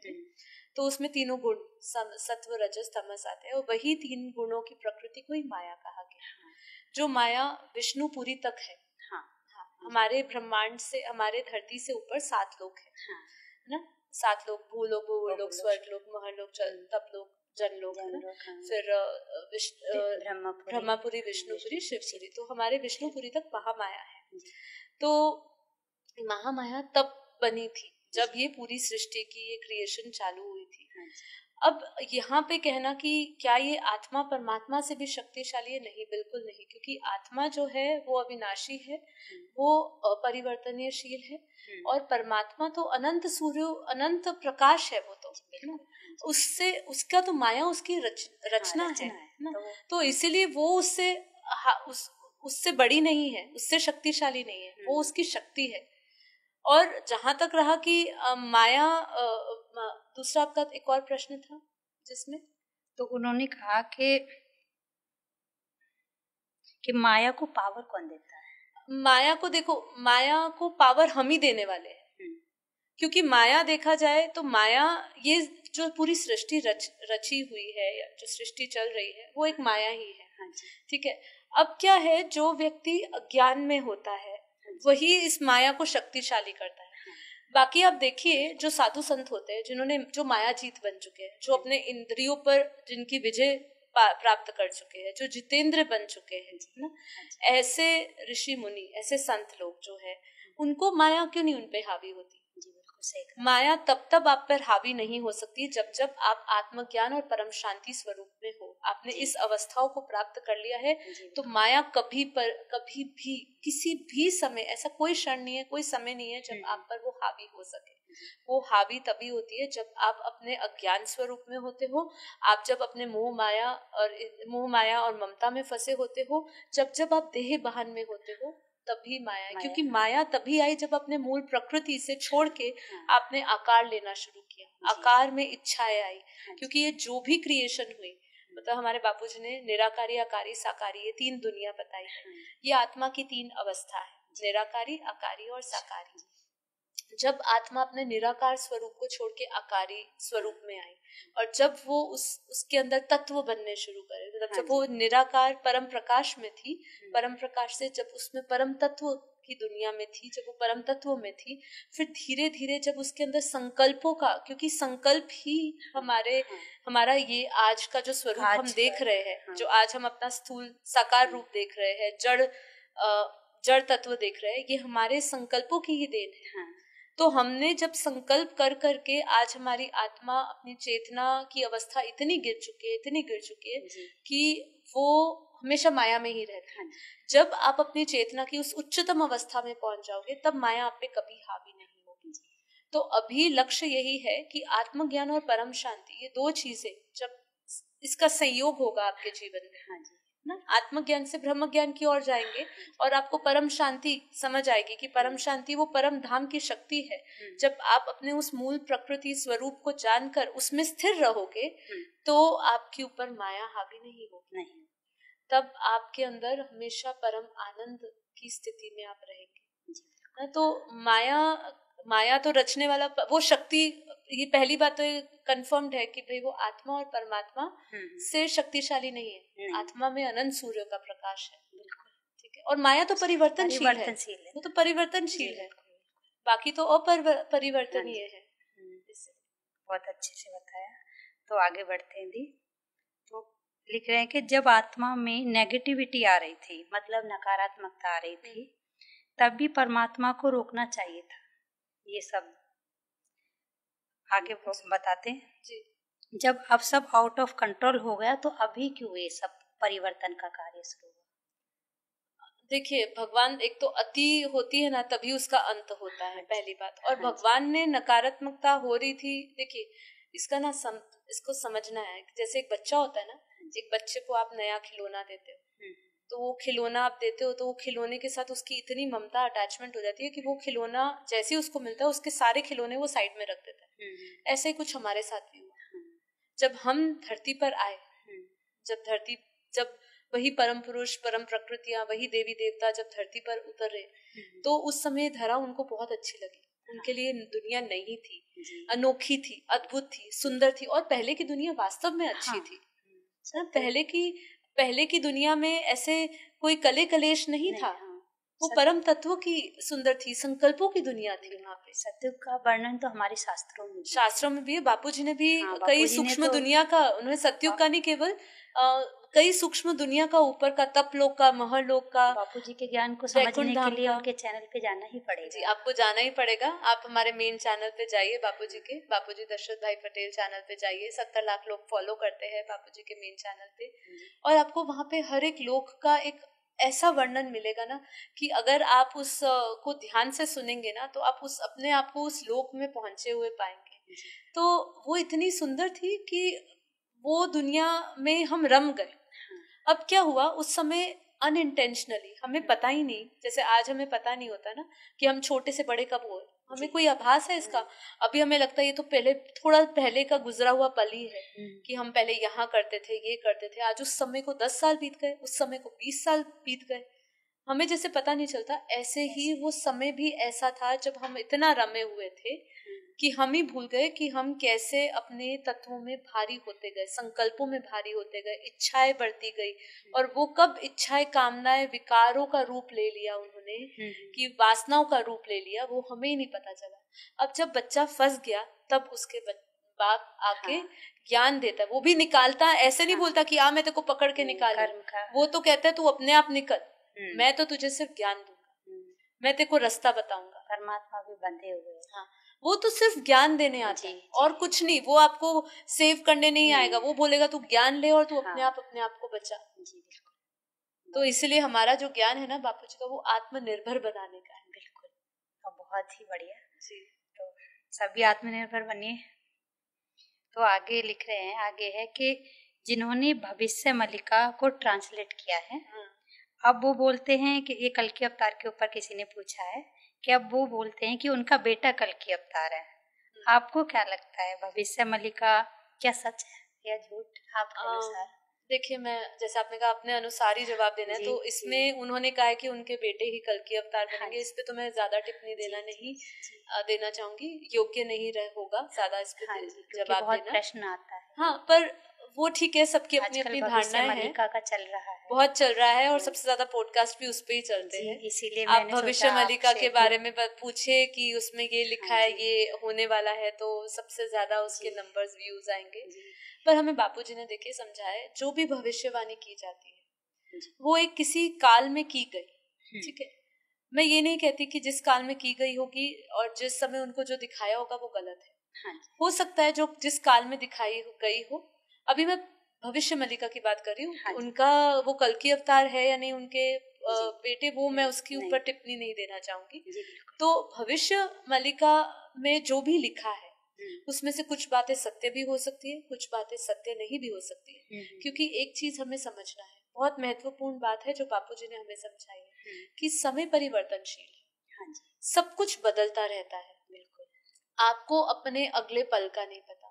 तो उसमें तीनों गुण सत्व रजस तमस आते हैं और वही 3 गुणों की प्रकृति को ही माया कहा गया। जो माया विष्णुपुरी तक है। हमारे ब्रह्मांड से, हमारे धरती से ऊपर 7 लोक है ना, 7 लोक, भूलोक, भूलोक, स्वर्गलोक, महलोक, तपलोक, जनलोक, फिर ब्रह्मपुरी, विष्णुपुरी, शिवपुरी। तो हमारे विष्णुपुरी तक महामाया है। तो महामाया तब बनी थी जब ये पूरी सृष्टि की ये क्रिएशन चालू हुई थी। अब यहाँ पे कहना कि क्या ये आत्मा परमात्मा से भी शक्तिशाली है, नहीं, बिल्कुल नहीं, क्योंकि आत्मा जो है वो अविनाशी है, वो अपरिवर्तनीयशील है, और परमात्मा तो अनंत सूर्य, अनंत प्रकाश है, वो तो उससे, उसका तो माया उसकी रचना है ना, तो इसीलिए वो उससे बड़ी नहीं है, उससे शक्तिशाली नहीं है, वो उसकी शक्ति है। और जहां तक रहा कि माया, दूसरा आपका एक और प्रश्न था जिसमें, तो उन्होंने कहा कि माया को पावर कौन देता है? माया को देखो, माया को पावर हम ही देने वाले हैं, क्योंकि माया देखा जाए तो माया, ये जो पूरी सृष्टि रची हुई है, जो सृष्टि चल रही है, वो एक माया ही है। ठीक है, अब क्या है, जो व्यक्ति अज्ञान में होता है वही इस माया को शक्तिशाली करता है। बाकी आप देखिए, जो साधु संत होते हैं, जो मायाजीत बन चुके हैं, जो अपने इंद्रियों पर जिनकी विजय प्राप्त कर चुके हैं, जो जितेंद्र बन चुके हैं ना, ऐसे ऋषि मुनि, ऐसे संत लोग जो है, उनको माया क्यों नहीं उन पे हावी होती? माया तब आप पर हावी नहीं हो सकती जब आप आत्मज्ञान और परम शांति स्वरूप में हो। आपने इस अवस्थाओं को प्राप्त कर लिया है तो माया कभी भी किसी भी समय, ऐसा कोई क्षण नहीं है, कोई समय नहीं है जब आप पर वो हावी हो सके। वो हावी तभी होती है जब आप अपने अज्ञान स्वरूप में होते हो, आप जब अपने मोह माया और ममता में फंसे होते हो, जब आप देह वाहन में होते हो तभी माया है। क्योंकि माया तभी आई जब अपने मूल प्रकृति से छोड़ के आपने आकार लेना शुरू किया, आकार में इच्छाएं आई। क्योंकि ये जो भी क्रिएशन हुई, मतलब हमारे बापूजी ने निराकारी, आकारी, साकारी, ये 3 दुनिया बताई है। ये आत्मा की 3 अवस्था है, निराकारी, आकारी और साकारी। जब आत्मा अपने निराकार स्वरूप को छोड़ के आकारी स्वरूप में आई और जब वो उसके अंदर तत्व बनने शुरू करे, मतलब जब वो निराकार परम प्रकाश में थी, परम प्रकाश से जब उसमें परम तत्व की दुनिया में थी, जब वो परम तत्व में थी, फिर धीरे धीरे जब उसके अंदर संकल्पों का, क्योंकि संकल्प ही हमारा ये आज का जो स्वरूप हम देख रहे हैं, जो आज हम अपना स्थूल साकार रूप देख रहे हैं, जड़ तत्व देख रहे हैं, ये हमारे संकल्पों की ही देन है। तो हमने जब संकल्प कर करके आज हमारी आत्मा अपनी चेतना की अवस्था इतनी गिर चुकी है कि वो हमेशा माया में ही रहती है। जब आप अपनी चेतना की उस उच्चतम अवस्था में पहुंच जाओगे तब माया आप पे कभी हावी नहीं होगी। तो अभी लक्ष्य यही है कि आत्मज्ञान और परम शांति, ये 2 चीजें जब इसका संयोग होगा आपके जीवन में ना, आत्मज्ञान से ब्रह्म ज्ञान की ओर जाएंगे और आपको परम शांति समझ आएगी कि परम शांति वो परम धाम की शक्ति है। जब आप अपने उस मूल प्रकृति स्वरूप को जानकर उसमें स्थिर रहोगे तो आपके ऊपर माया हावी नहीं होगी, तब आपके अंदर हमेशा परम आनंद की स्थिति में आप रहेंगे। तो माया तो रचने वाला वो शक्ति, ये पहली बात तो कंफर्म्ड है कि भाई वो आत्मा और परमात्मा से शक्तिशाली नहीं है। आत्मा में अनंत सूर्य का प्रकाश है, ठीक है। और माया तो परिवर्तनशील है, वो तो परिवर्तनशील है, बाकी तो अपरिवर्तनीय है। बहुत अच्छे से बताया। तो आगे बढ़ते हैं दी। तो लिख रहे हैं कि जब आत्मा में नेगेटिविटी आ रही थी, मतलब नकारात्मकता आ रही थी, तब भी परमात्मा को रोकना चाहिए था। ये सब आगे बताते हैं जी। जब अब सब आउट ऑफ कंट्रोल हो गया तो अभी क्यों ये सब परिवर्तन का कार्य शुरू हुआ? देखिए, भगवान एक तो अति होती है ना, तभी उसका अंत होता है, पहली बात। और भगवान ने नकारात्मकता हो रही थी, देखिए इसका ना इसको समझना है। जैसे एक बच्चा होता है ना, एक बच्चे को आप नया खिलौना देते हो, तो वो खिलौना आप देते हो तो वो खिलौने के साथ उसकी इतनी ममता, अटैचमेंट हो जाती है कि वो खिलौना जैसे ही उसको मिलता है उसके सारे खिलौने वो साइड में रख देता है। ऐसे ही कुछ हमारे साथ भी हुआ। जब हम धरती पर आए, जब वही परम पुरुष, परम प्रकृतियां, वही देवी देवता जब धरती पर उतरे तो उस समय धरा उनको बहुत अच्छी लगी। उनके लिए दुनिया नई थी, अनोखी थी, अद्भुत थी, सुंदर थी। और पहले की दुनिया वास्तव में अच्छी थी। पहले की दुनिया में ऐसे कोई कले कलेश नहीं था। वो परम तत्वों की सुंदर थी, संकल्पों की दुनिया थी वहाँ पे। सत्युग का वर्णन तो हमारे शास्त्रों में भी है। बापूजी ने भी कई सूक्ष्म दुनिया का, उन्होंने सत्युग का नहीं केवल कई सूक्ष्म दुनिया का, ऊपर का तपलोक का, महलोक का। बापूजी के ज्ञान को समझने के लिए उनके चैनल पे जाना ही पड़ेगा जी, आपको जाना ही पड़ेगा। आप हमारे मेन चैनल पे जाइए, बापूजी दशरथ भाई पटेल चैनल पे जाइए। 70 लाख लोग फॉलो करते हैं बापूजी के मेन चैनल पे, और आपको वहाँ पे हर एक लोक का एक ऐसा वर्णन मिलेगा ना कि अगर आप उस को ध्यान से सुनेंगे ना तो आप अपने आप को उस लोक में पहुंचे हुए पाएंगे। तो वो इतनी सुंदर थी कि वो दुनिया में हम रम गए। अब क्या हुआ, उस समय अनइंटेंशनली, हमें पता ही नहीं, जैसे आज हमें पता नहीं होता ना कि हम छोटे से बड़े कब हुए, हमें कोई आभास है इसका। अभी हमें लगता है ये तो थोड़ा पहले का गुजरा हुआ पल ही है कि हम पहले यहाँ करते थे, ये करते थे। आज उस समय को 10 साल बीत गए, उस समय को 20 साल बीत गए, हमें जैसे पता नहीं चलता। ऐसे ही वो समय भी ऐसा था जब हम इतना रमे हुए थे कि हम ही भूल गए कि हम कैसे अपने तत्वों में भारी होते गए, संकल्पों में भारी होते गए, इच्छाएं बढ़ती गई। और वो कब इच्छाएं, कामनाएं विकारों का रूप ले लिया उन्होंने, कि वासनाओं का रूप ले लिया, वो हमें ही नहीं पता चला। अब जब बच्चा फंस गया तब उसके बाप आके ज्ञान देता है, वो भी निकालता, ऐसे नहीं बोलता कि मैं तेरे को पकड़ के निकाल, वो तो कहता है तू अपने आप निकल, मैं तो तुझे सिर्फ ज्ञान दूंगा, मैं तेरे को रास्ता बताऊंगा। परमात्मा भी बंधे हुए हैं। हाँ, वो तो सिर्फ ज्ञान देने आता है और कुछ नहीं, वो आपको सेव करने नहीं आएगा, वो बोलेगा तू ज्ञान ले और तू अपने आप को बचा। जी बिल्कुल। तो इसीलिए हमारा जो ज्ञान है ना बापू जी का, वो आत्मनिर्भर बनाने का है। बिल्कुल, तो बहुत ही बढ़िया जी। तो सभी आत्मनिर्भर बनिए। तो आगे लिख रहे हैं, आगे है कि जिन्होंने भविष्य मल्लिका को ट्रांसलेट किया है, अब वो बोलते हैं कि ये कल्कि अवतार के ऊपर किसी ने पूछा है कि अब वो बोलते हैं कि उनका बेटा कल्कि अवतार है। आपको क्या लगता है, भविष्य मल्लिका क्या सच है या झूठ आपके अनुसार? देखिए, मैं जैसे आपने कहा अपने अनुसार ही जवाब देना है, तो इसमें उन्होंने कहा है कि उनके बेटे ही कल्कि अवतार बनेंगे। इस पे तो मैं ज्यादा टिप्पणी देना चाहूंगी, योग्य नहीं होगा ज्यादा इस पे जवाब देना। प्रश्न आता है। हाँ, पर वो ठीक है, सबकी अपनी अपनी धारणाएं हैं। का चल रहा है, बहुत चल रहा है और सबसे ज्यादा पॉडकास्ट भी उस पे ही चलते हैं। इसीलिए आप भविष्य मल्लिका के बारे में पूछे कि उसमें ये लिखा है, ये होने वाला है, तो सबसे ज्यादा उसके नंबर्स व्यूज आएंगे। पर हमें बापूजी ने देखिए समझाया, जो भी भविष्यवाणी की जाती है वो एक किसी काल में की गई, ठीक है। मैं ये नहीं कहती कि जिस काल में की गई होगी और जिस समय उनको जो दिखाया होगा वो गलत है। हो सकता है जो जिस काल में दिखाई गई हो, अभी मैं भविष्य मल्लिका की बात कर रही हूँ, उनका वो कल्कि अवतार है या नहीं उनके बेटे, वो मैं उसके ऊपर टिप्पणी नहीं देना चाहूंगी। तो भविष्य मल्लिका में जो भी लिखा है उसमें से कुछ बातें सत्य भी हो सकती है, कुछ बातें सत्य नहीं भी हो सकती है। क्योंकि एक चीज हमें समझना है, बहुत महत्वपूर्ण बात है जो बापूजी ने हमें समझाई है कि समय परिवर्तनशील है, सब कुछ बदलता रहता है। बिल्कुल, आपको अपने अगले पल का नहीं पता।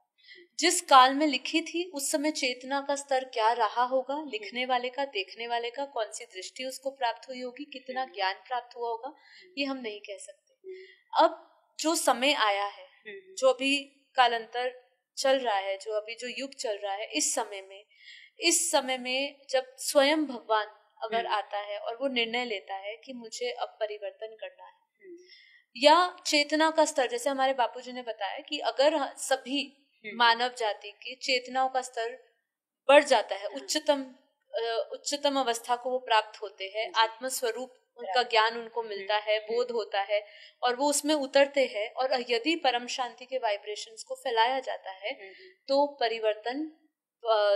जिस काल में लिखी थी उस समय चेतना का स्तर क्या रहा होगा, लिखने वाले का, देखने वाले का, कौन सी दृष्टि उसको प्राप्त हुई होगी, कितना ज्ञान प्राप्त हुआ होगा, ये हम नहीं कह सकते। अब जो समय आया है, जो अभी कालांतर चल रहा है, जो अभी जो युग चल रहा है, इस समय में जब स्वयं भगवान अगर आता है और वो निर्णय लेता है कि मुझे अब परिवर्तन करना है, या चेतना का स्तर, जैसे हमारे बापूजी ने बताया कि अगर सभी मानव जाति की चेतनाओं का स्तर बढ़ जाता है, उच्चतम अवस्था को वो प्राप्त होते हैं, आत्मस्वरूप उनका ज्ञान उनको मिलता है, बोध होता है और वो उसमें उतरते हैं, और यदि परम शांति के वाइब्रेशंस को फैलाया जाता है तो परिवर्तन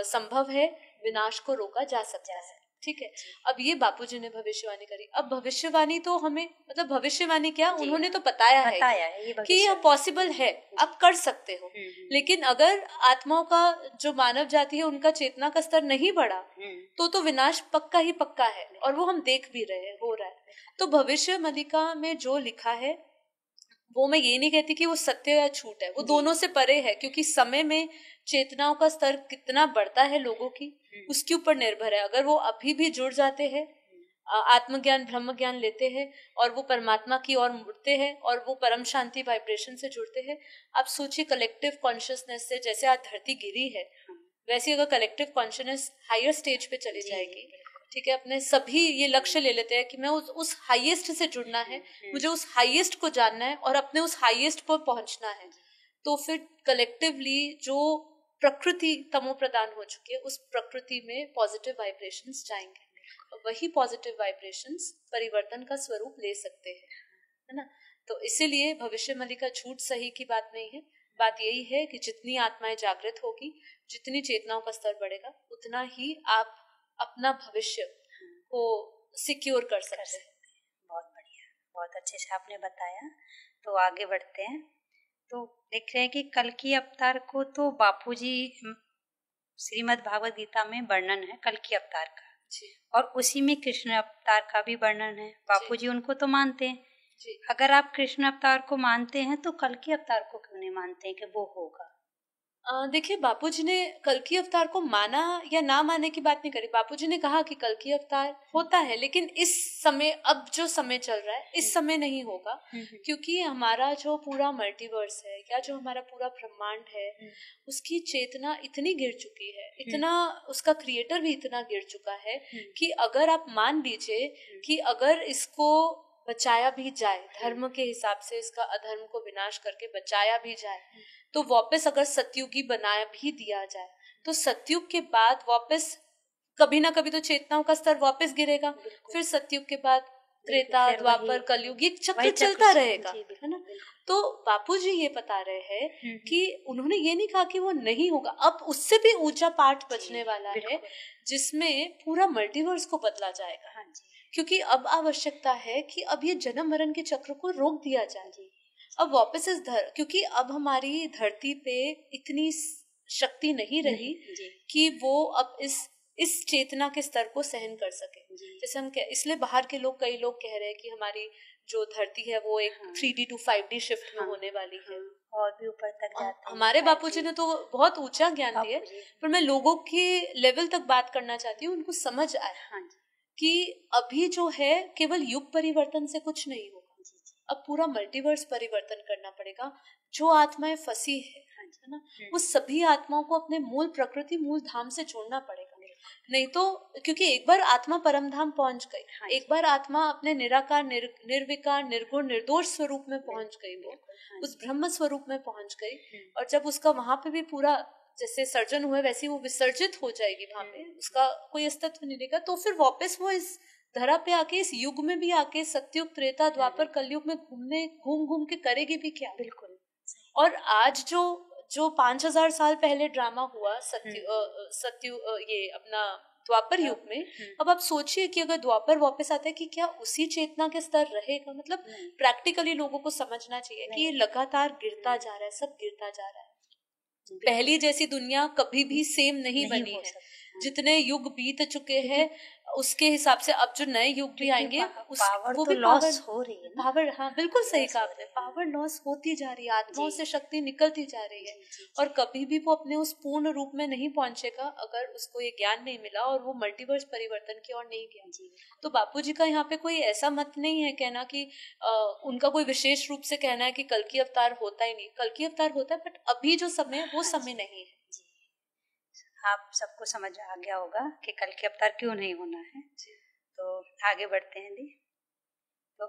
संभव है, विनाश को रोका जा सकता है। ठीक है, अब ये बापूजी ने भविष्यवाणी करी। अब भविष्यवाणी तो हमें, मतलब भविष्यवाणी क्या, उन्होंने तो बताया है कि यह पॉसिबल है, आप कर सकते हो। लेकिन अगर आत्माओं का, जो मानव जाति है, उनका चेतना का स्तर नहीं बढ़ा तो विनाश पक्का ही पक्का है, और वो हम देख भी रहे हैं, हो रहा है। तो भविष्य मल्लिका में जो लिखा है वो मैं ये नहीं कहती कि वो सत्य या झूठ है, वो दोनों से परे है, क्योंकि समय में चेतनाओं का स्तर कितना बढ़ता है लोगों की, उसके ऊपर निर्भर है। अगर वो अभी भी जुड़ जाते हैं, आत्मज्ञान ब्रह्म ज्ञान लेते हैं और वो परमात्मा की ओर मुड़ते हैं और वो परम शांति वाइब्रेशन से जुड़ते हैं, आप सोचिए कलेक्टिव कॉन्शियसनेस से जैसे आज धरती गिरी है, वैसे अगर कलेक्टिव कॉन्शियसनेस हायर स्टेज पे चली जाएगी, ठीक है, अपने सभी ये लक्ष्य ले लेते हैं कि मैं उस हाईएस्ट से जुड़ना है, मुझे उस हाईएस्ट को जानना है और अपने उस हाईएस्ट पर पहुंचना है, तो फिर कलेक्टिवली जो प्रकृति तमो प्रदान हो चुकी है, उस प्रकृति में पॉजिटिव वाइब्रेशंस जाएंगे, वही पॉजिटिव वाइब्रेशंस परिवर्तन का स्वरूप ले सकते हैं, है ना। तो इसीलिए भविष्य मल्लिका झूठ सही की बात नहीं है। बात यही है कि जितनी आत्माएं जागृत होगी, जितनी चेतनाओं का स्तर बढ़ेगा, उतना ही आप अपना भविष्य को सिक्योर कर सकते हैं। बहुत बढ़िया, बहुत अच्छे से आपने बताया। तो आगे बढ़ते हैं। तो देख रहे हैं कि कल्कि अवतार को तो बापूजी श्रीमद् भागवत गीता में वर्णन है कल्कि अवतार का जी, और उसी में कृष्ण अवतार का भी वर्णन है। बापूजी उनको तो मानते हैं जी। अगर आप कृष्ण अवतार को मानते हैं तो कल्कि अवतार को क्यों नहीं मानते हैं कि वो होगा? देखिए, बापूजी ने कल्कि अवतार को माना या ना माने की बात नहीं करी। बापूजी ने कहा कि कल्कि अवतार होता है, लेकिन इस समय, अब जो समय चल रहा है, इस समय नहीं होगा, क्योंकि हमारा जो पूरा मल्टीवर्स है या जो हमारा पूरा ब्रह्मांड है, उसकी चेतना इतनी गिर चुकी है, इतना, उसका क्रिएटर भी इतना गिर चुका है कि अगर आप मान लीजिए कि अगर इसको बचाया भी जाए धर्म के हिसाब से, इसका अधर्म को विनाश करके बचाया भी जाए, तो वापस अगर सतयुगी बनाया भी दिया जाए, तो सतयुग के बाद वापस कभी ना कभी तो चेतनाओं का स्तर वापस गिरेगा, फिर सतयुग के बाद त्रेता, द्वापर, कलयुग, ये चक्र चलता रहेगा, है ना। तो बापूजी ये बता रहे हैं कि उन्होंने ये नहीं कहा कि वो नहीं होगा, अब उससे भी ऊंचा पाठ बचने वाला है जिसमें पूरा मल्टीवर्स को बदला जाएगा। क्योंकि अब आवश्यकता है कि अब ये जन्म मरण के चक्र को रोक दिया जाए। अब वापस क्योंकि अब हमारी धरती पे इतनी शक्ति नहीं रही कि वो अब इस चेतना के स्तर को सहन कर सके। जैसे हम इसलिए बाहर के लोग, कई लोग कह रहे हैं कि हमारी जो धरती है वो एक 3D to 5D शिफ्ट में होने वाली है और भी ऊपर तक जाते हैं। हमारे बापूजी ने तो बहुत ऊंचा ज्ञान दिया, पर मैं लोगों के लेवल तक बात करना चाहती हूँ, उनको समझ आए कि अभी जो है केवल युग परिवर्तन से कुछ नहीं होगा, अब पूरा मल्टीवर्स परिवर्तन करना पड़ेगा। जो आत्माएं फंसी है ना, वो सभी आत्माओं को अपने मूल प्रकृति, मूल धाम से जोड़ना पड़ेगा। नहीं तो, क्योंकि एक बार आत्मा परम धाम पहुंच गई, एक बार आत्मा अपने निराकार, निर्विकार, निर्गुण, निर्दोष स्वरूप में पहुंच गई, वो उस ब्रह्म स्वरूप में पहुंच गई, और जब उसका वहां पे भी पूरा जैसे सर्जन हुआ वैसे वो विसर्जित हो जाएगी, वहां पे उसका कोई अस्तित्व नहीं रहेगा, तो फिर वापस वो इस धरा पे आके, इस युग में भी आके, सतयुग, त्रेता, द्वापर, कलयुग में घूम घूम के करेगी भी क्या। बिल्कुल। और आज जो 5000 साल पहले ड्रामा हुआ ये अपना द्वापर युग में, अब आप सोचिए कि अगर द्वापर वापस आता है कि क्या उसी चेतना के स्तर रहेगा। मतलब प्रैक्टिकली लोगों को समझना चाहिए कि ये लगातार गिरता जा रहा है, सब गिरता जा रहा है। पहली जैसी दुनिया कभी भी सेम नहीं बनी है। जितने युग बीत चुके हैं उसके हिसाब से अब जो नए युग भी आएंगे वो भी लॉस हो रही है, पावर। हाँ, बिल्कुल सही कहा आपने, पावर लॉस होती जा रही है, आत्माओं से शक्ति निकलती जा रही है, और कभी भी वो अपने उस पूर्ण रूप में नहीं पहुंचेगा अगर उसको ये ज्ञान नहीं मिला और वो मल्टीवर्स परिवर्तन की ओर नहीं गया। तो बापूजी का यहाँ पे कोई ऐसा मत नहीं है कहना कि उनका कोई विशेष रूप से कहना है कि कल की अवतार होता ही नहीं। कल की अवतार होता है, बट अभी जो समय है वो समय नहीं है। आप सबको समझ आ गया होगा कि कल के अवतार क्यों नहीं होना है। तो आगे बढ़ते हैं दी। तो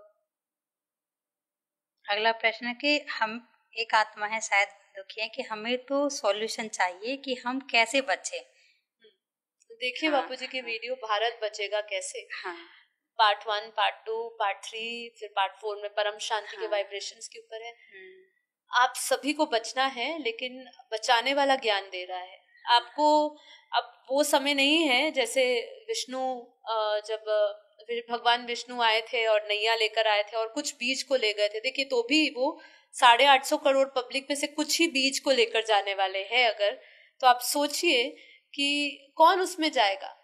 अगला प्रश्न है कि हम एक आत्मा है, शायद दुखी है, कि हमें तो सॉल्यूशन चाहिए कि हम कैसे बचें। देखिए बापूजी की वीडियो भारत बचेगा कैसे, पार्ट 1, पार्ट 2, पार्ट 3, फिर पार्ट 4 में परम शांति के वाइब्रेशंस के ऊपर है। आप सभी को बचना है, लेकिन बचाने वाला ज्ञान दे रहा है आपको। अब वो समय नहीं है जैसे विष्णु, जब भगवान विष्णु आए थे और नैया लेकर आए थे और कुछ बीज को ले गए थे। देखिए, तो भी वो 850 करोड़ पब्लिक में से कुछ ही बीज को लेकर जाने वाले हैं। अगर तो आप सोचिए कि कौन उसमें जाएगा।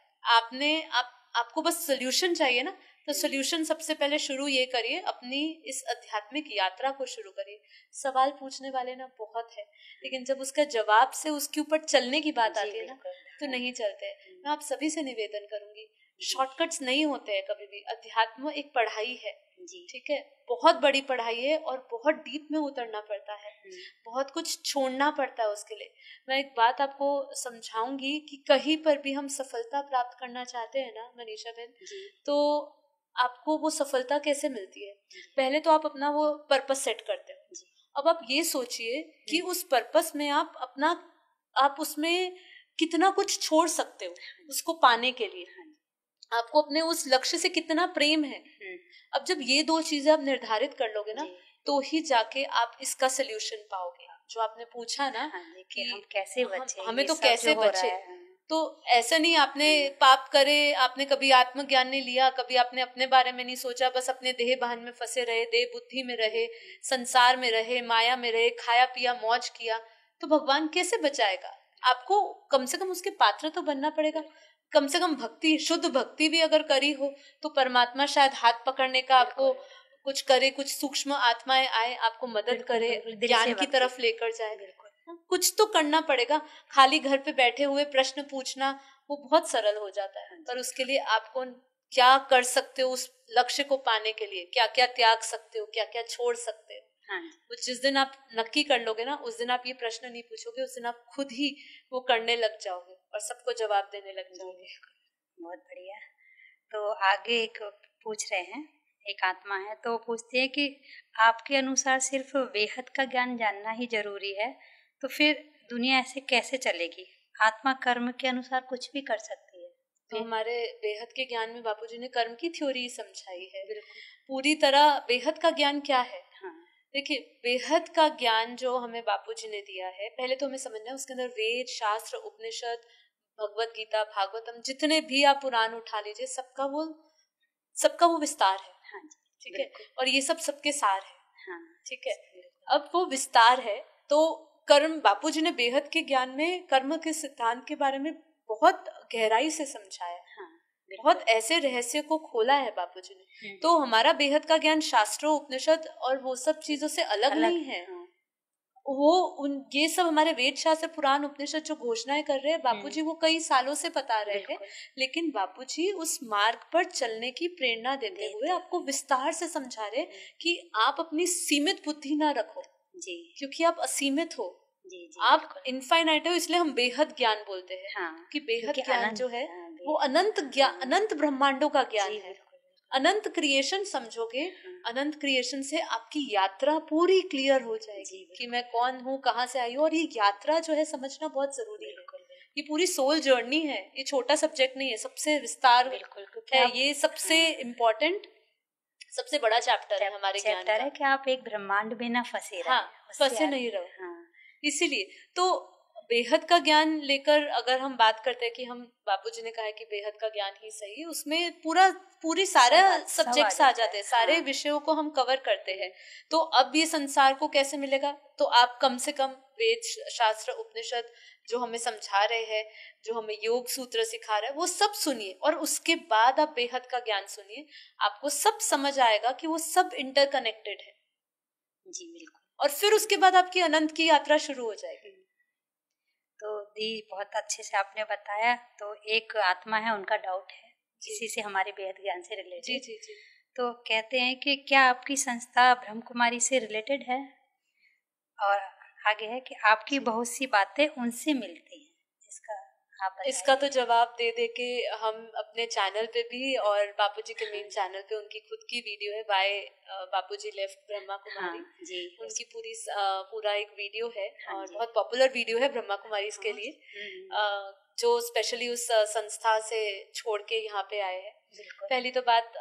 आपको बस सोल्यूशन चाहिए ना, तो सोल्यूशन सबसे पहले शुरू ये करिए, अपनी इस आध्यात्मिक यात्रा को शुरू करिए। सवाल पूछने वाले ना बहुत है, लेकिन जब उसका जवाब से उसके ऊपर चलने की बात आती है ना, तो नहीं चलते। मैं आप सभी से निवेदन करूंगी, शॉर्टकट्स नहीं होते हैं कभी भी। अध्यात्म एक पढ़ाई है, ठीक है, बहुत बड़ी पढ़ाई है और बहुत डीप में उतरना पड़ता है, बहुत कुछ छोड़ना पड़ता है उसके लिए। मैं एक बात आपको समझाऊंगी कि कहीं पर भी हम सफलता प्राप्त करना चाहते हैं ना मनीषा बहन, तो आपको वो सफलता कैसे मिलती है। पहले तो आप अपना वो पर्पस सेट करते हो। अब आप ये सोचिए कि उस पर्पस में आप उसमें कितना कुछ छोड़ सकते हो उसको पाने के लिए। आपको अपने उस लक्ष्य से कितना प्रेम है। अब जब ये दो चीजें आप निर्धारित कर लोगे ना, तो ही जाके आप इसका सोल्यूशन पाओगे। जो आपने पूछा ना कि हम कैसे बचे, हमें तो कैसे बचे, तो ऐसा नहीं आपने पाप करे, आपने कभी आत्मज्ञान नहीं लिया, कभी आपने अपने बारे में नहीं सोचा, बस अपने देह भान में फंसे रहे, देह बुद्धि में रहे, संसार में रहे, माया में रहे, खाया पिया मौज किया, तो भगवान कैसे बचाएगा। आपको कम से कम उसके पात्र तो बनना पड़ेगा। कम से कम भक्ति, शुद्ध भक्ति भी अगर करी हो तो परमात्मा शायद हाथ पकड़ने का आपको कुछ करे, कुछ सूक्ष्म आत्माएं आए, आपको मदद करे, ज्ञान की तरफ लेकर जाए। कुछ तो करना पड़ेगा। खाली घर पे बैठे हुए प्रश्न पूछना वो बहुत सरल हो जाता है, पर उसके लिए आपको क्या कर सकते हो, उस लक्ष्य को पाने के लिए क्या क्या त्याग सकते हो, क्या क्या छोड़ सकते हो। जिस दिन आप नक्की कर लोगे ना, उस दिन आप ये प्रश्न नहीं पूछोगे, उस दिन आप खुद ही वो करने लग जाओगे और सबको जवाब देने लग जाओगे। बहुत बढ़िया। तो आगे एक पूछ रहे हैं, एक आत्मा है, तो पूछते हैं कि आपके अनुसार सिर्फ बेहद का ज्ञान जानना ही जरूरी है, तो फिर दुनिया ऐसे कैसे चलेगी। आत्मा कर्म के अनुसार कुछ भी कर सकती है। तो हमारे बेहद के ज्ञान में बापूजी ने कर्म की थ्योरी समझाई है पूरी तरह। बेहद का ज्ञान क्या है? देखिए, बेहद का ज्ञान जो हमें बापूजी ने दिया है, पहले तो हमें समझना है उसके अंदर वेद, शास्त्र, उपनिषद, भगवत गीता, भागवतम, जितने भी आप पुराण उठा लीजिए, सबका वो विस्तार है। ठीक है, और ये सब सबके सार है। ठीक है, अब वो विस्तार है। तो कर्म, बापूजी ने बेहद के ज्ञान में कर्म के सिद्धांत के बारे में बहुत गहराई से समझाया है। बहुत ऐसे रहस्य को खोला है बापूजी ने। तो हमारा बेहद का ज्ञान शास्त्रों, उपनिषद और वो सब चीजों से अलग नहीं है। ये सब हमारे वेद, शास्त्र, पुराण, उपनिषद जो घोषणाएं कर रहे हैं बापूजी, वो कई सालों से बता रहे हैं। लेकिन बापूजी उस मार्ग पर चलने की प्रेरणा देते हुए आपको विस्तार से समझा रहे कि आप अपनी सीमित बुद्धि ना रखो जी, क्योंकि आप असीमित हो। जी, आप इनफाइनाइट हो, इसलिए हम बेहद ज्ञान बोलते हैं। कि बेहद ज्ञान जो है वो अनंत ज्ञान, अनंत ब्रह्मांडों का ज्ञान है। अनंत क्रिएशन समझोगे, अनंत क्रिएशन से आपकी यात्रा पूरी क्लियर हो जाएगी कि मैं कौन हूँ, कहाँ से आई हूँ। और ये यात्रा जो है समझना बहुत जरूरी है। ये पूरी सोल जर्नी है, ये छोटा सब्जेक्ट नहीं है, सबसे विस्तार है। ये सबसे इम्पोर्टेंट, सबसे बड़ा चैप्टर है हमारे ज्ञान का। है कि आप एक ब्रह्मांड में ना फंसे रहो। फंसे नहीं रहो। इसीलिए तो बेहद का ज्ञान लेकर अगर हम बात करते हैं कि हम, बापूजी ने कहा है कि बेहद का ज्ञान ही सही है, उसमें पूरी सारे सब्जेक्ट्स आ जाते हैं, सारे विषयों को हम कवर करते हैं। तो अब ये संसार को कैसे मिलेगा? तो आप कम से कम वेद, शास्त्र, उपनिषद जो हमें समझा रहे हैं, जो हमें योग सूत्र सिखा रहे हैं, वो सब सुनिए और उसके बाद आप बेहद का ज्ञान सुनिए। आपको सब समझ आएगा कि वो सब इंटरकनेक्टेड है। जी बिल्कुल। और फिर उसके बाद आपकी अनंत की यात्रा शुरू हो जाएगी। तो दी, बहुत अच्छे से आपने बताया। तो एक आत्मा है, उनका डाउट है इसी से हमारे बेहद ज्ञान से रिलेटेड। जी। तो कहते हैं कि क्या आपकी संस्था ब्रह्म कुमारी से रिलेटेड है? और आगे है कि आपकी बहुत सी बातें उनसे मिलती हैं। इसका तो जवाब दे दे के हम अपने चैनल पे भी, और बापूजी के मेन चैनल पे उनकी खुद की वीडियो है, बाय बापूजी लेफ्ट ब्रह्मा कुमारी जी, उनकी पूरा एक वीडियो है। और बहुत पॉपुलर वीडियो है ब्रह्मा कुमारी के लिए, जो स्पेशली उस संस्था से छोड़ के यहाँ पे आए हैं। पहली तो बात,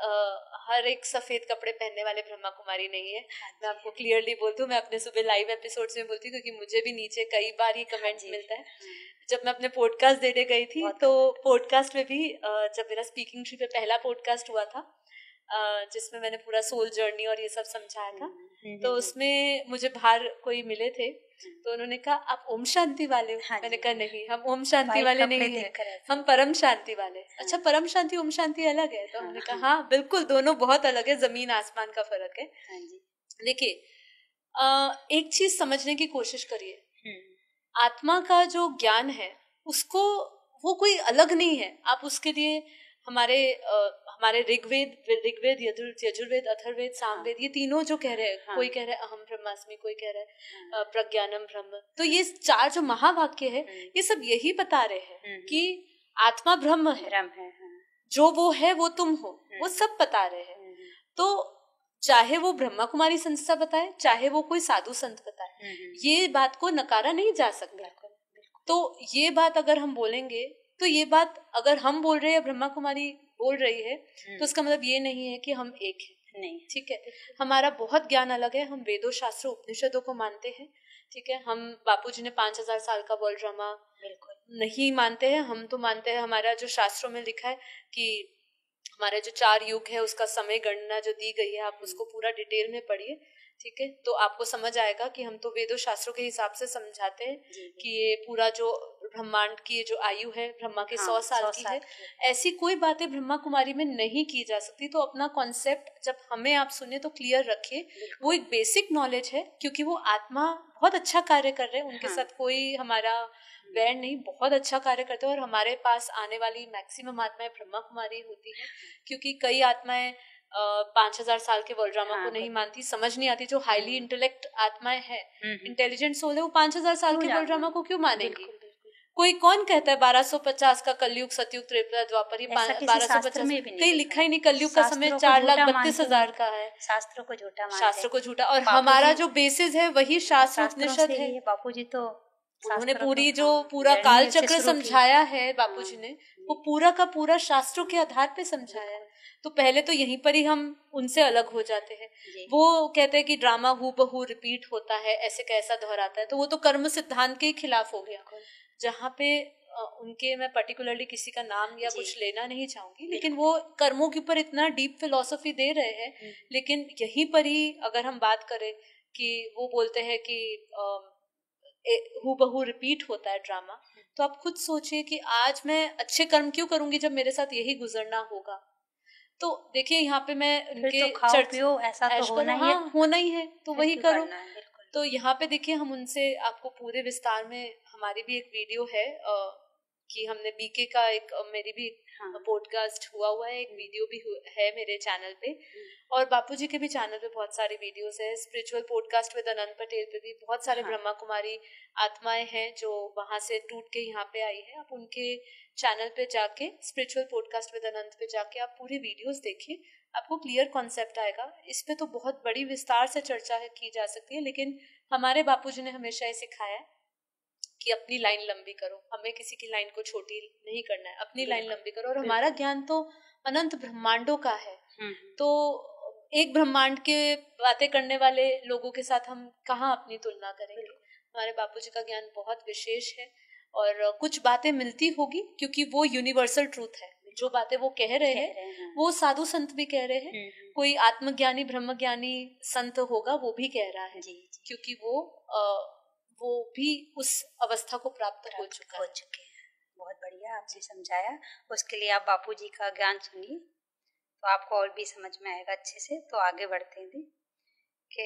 हर एक सफेद कपड़े पहनने वाले ब्रह्मा कुमारी नहीं है। मैं आपको क्लियरली बोलती हूँ, मैं अपने सुबह लाइव एपिसोड्स में बोलती हूँ, क्योंकि मुझे भी नीचे कई बार ये कमेंट्स मिलता है। जब मैं अपने पॉडकास्ट देने गई थी, तो पॉडकास्ट में भी जब मेरा स्पीकिंग ट्री पे पहला पॉडकास्ट हुआ था, जिसमें मैंने पूरा सोल जर्नी और ये सब समझाया था, तो उसमें मुझे बाहर कोई मिले थे, तो उन्होंने कहा आप ओम शांति वाले हो? मैंने कहा नहीं, हम ओम शांति वाले नहीं है, हम परम शांति वाले। अच्छा, परम शांति ओम शांति अलग है? तो हमने कहा हाँ बिल्कुल, दोनों बहुत अलग है, जमीन आसमान का फर्क है। देखिए, एक चीज समझने की कोशिश करिए, आत्मा का जो ज्ञान है उसको, वो कोई अलग नहीं है। आप उसके लिए हमारे ऋग्वेद, यजुर्वेद, अथर्ववेद, सामवेद, ये तीनों जो कह रहे हैं, कोई कह रहा है अहम ब्रह्मास्मि, कोई कह रहा है प्रज्ञानम ब्रह्म, तो ये 4 जो महावाक्य है, ये सब यही बता रहे हैं कि आत्मा ब्रह्म है, जो वो है वो तुम हो, वो सब बता रहे हैं। तो चाहे वो ब्रह्मा कुमारी संस्था बताए, चाहे वो कोई साधु संत बताए, ये बात को नकारा नहीं जा सकता। तो ये बात अगर हम बोलेंगे, तो ये बात अगर हम बोल रहे हैं, ब्रह्मा कुमारी बोल रही है, तो उसका मतलब ये नहीं है कि हम एक हैं। नहीं, ठीक है, हमारा बहुत ज्ञान अलग है। हम वेदों, शास्त्रों, उपनिषदों को मानते हैं, ठीक है। हम बापूजी ने 5000 साल का वर्ल्ड ड्रामा बिल्कुल नहीं मानते हैं। हम तो मानते हैं, हमारा जो शास्त्रों में लिखा है कि हमारे जो 4 युग है, उसका समय गणना जो दी गई है, आप उसको पूरा डिटेल में पढ़िए, ठीक है। तो आपको समझ आएगा कि हम तो वेदों शास्त्रों के हिसाब से समझाते हैं कि ये पूरा जो ब्रह्मांड की जो आयु है, ब्रह्मा की 100 साल की है। ऐसी कोई बातें ब्रह्मा कुमारी में नहीं की जा सकती। तो अपना कॉन्सेप्ट जब हमें आप सुने तो क्लियर रखिए, वो एक बेसिक नॉलेज है, क्योंकि वो आत्मा बहुत अच्छा कार्य कर रहे हैं, उनके साथ कोई हमारा बैर नहीं, बहुत अच्छा कार्य करते हैं। और हमारे पास आने वाली मैक्सिमम आत्माएं ब्रह्मा कुमारी होती हैं, क्योंकि कई आत्माएं 5000 साल के वर्ल्ड ड्रामा को नहीं मानती, समझ नहीं आती। जो हाईली इंटेलेक्ट आत्माएं हैं, इंटेलिजेंट सोल है, वो 5000 साल के वर्ल्ड ड्रामा को क्यों मानेंगी? कोई कौन कहता है 1250 का कलयुग, सतयुग, त्रेता, द्वापर, 1250 में कहीं लिखा ही नहीं। कलयुग का समय 4,32,000 का है। शास्त्रों को झूठा, शास्त्र को झूठा। और हमारा जो बेसिस है वही शास्त्र उपनिषद है। बापूजी तो उन्होंने पूरा काल चक्र समझाया है बापूजी ने, वो पूरा का पूरा शास्त्रों के आधार पे समझाया है। तो पहले तो यहीं पर ही हम उनसे अलग हो जाते हैं। वो कहते हैं कि ड्रामा हूबहू रिपीट होता है, ऐसे कैसा दोहराता है, तो वो तो कर्म सिद्धांत के खिलाफ हो गया। जहाँ पे उनके, मैं पर्टिकुलरली किसी का नाम या कुछ लेना नहीं चाहूंगी, लेकिन वो कर्मों के ऊपर इतना डीप फिलॉसफी दे रहे हैं। लेकिन यहीं पर ही अगर हम बात करें कि वो बोलते हैं कि हूबहू रिपीट होता है ड्रामा, तो आप खुद सोचिए कि आज मैं अच्छे कर्म क्यों करूंगी जब मेरे साथ यही गुजरना होगा। तो देखिए यहाँ पे मैं उनके तो ऐसा तो होना ही है, होना ही है, तो वही करो। तो यहाँ पे देखिए हम उनसे आपको पूरे विस्तार में, हमारी भी एक वीडियो है कि हमने बीके का एक, मेरी भी पॉडकास्ट हुआ है, एक वीडियो भी है मेरे चैनल पे, और बापूजी के भी चैनल पे बहुत सारी वीडियोस है। स्पिरिचुअल पॉडकास्ट विद अनंत पटेल पे भी बहुत सारे ब्रह्मा कुमारी आत्माएं हैं जो वहां से टूट के यहाँ पे आई है। आप उनके चैनल पे जाके, स्पिरिचुअल पॉडकास्ट विद अनंत पे जाके आप पूरी वीडियोस देखिए, आपको क्लियर कॉन्सेप्ट आएगा। इस पे तो बहुत बड़ी विस्तार से चर्चा की जा सकती है, लेकिन हमारे बापूजी ने हमेशा ये सिखाया है कि अपनी लाइन लंबी करो, हमें किसी की लाइन को छोटी नहीं करना है, अपनी लाइन लंबी करो। और हमारा ज्ञान तो अनंत ब्रह्मांडों का है, तो एक ब्रह्मांड के बातें करने वाले लोगों के साथ हम कहाँ अपनी तुलना करेंगे। हमारे बापूजी का ज्ञान बहुत विशेष है, और कुछ बातें मिलती होगी क्योंकि वो यूनिवर्सल ट्रूथ है। जो बातें वो कह रहे हैं वो साधु संत भी कह रहे हैं, कोई आत्मज्ञानी ब्रह्मज्ञानी संत होगा वो भी कह रहा है, क्योंकि वो भी उस अवस्था को प्राप्त हो चुके हैं। बहुत बढ़िया आपने समझाया, उसके लिए आप बापूजी का ज्ञान सुनिए तो आपको और भी समझ में आएगा अच्छे से। तो आगे बढ़ते हैं कि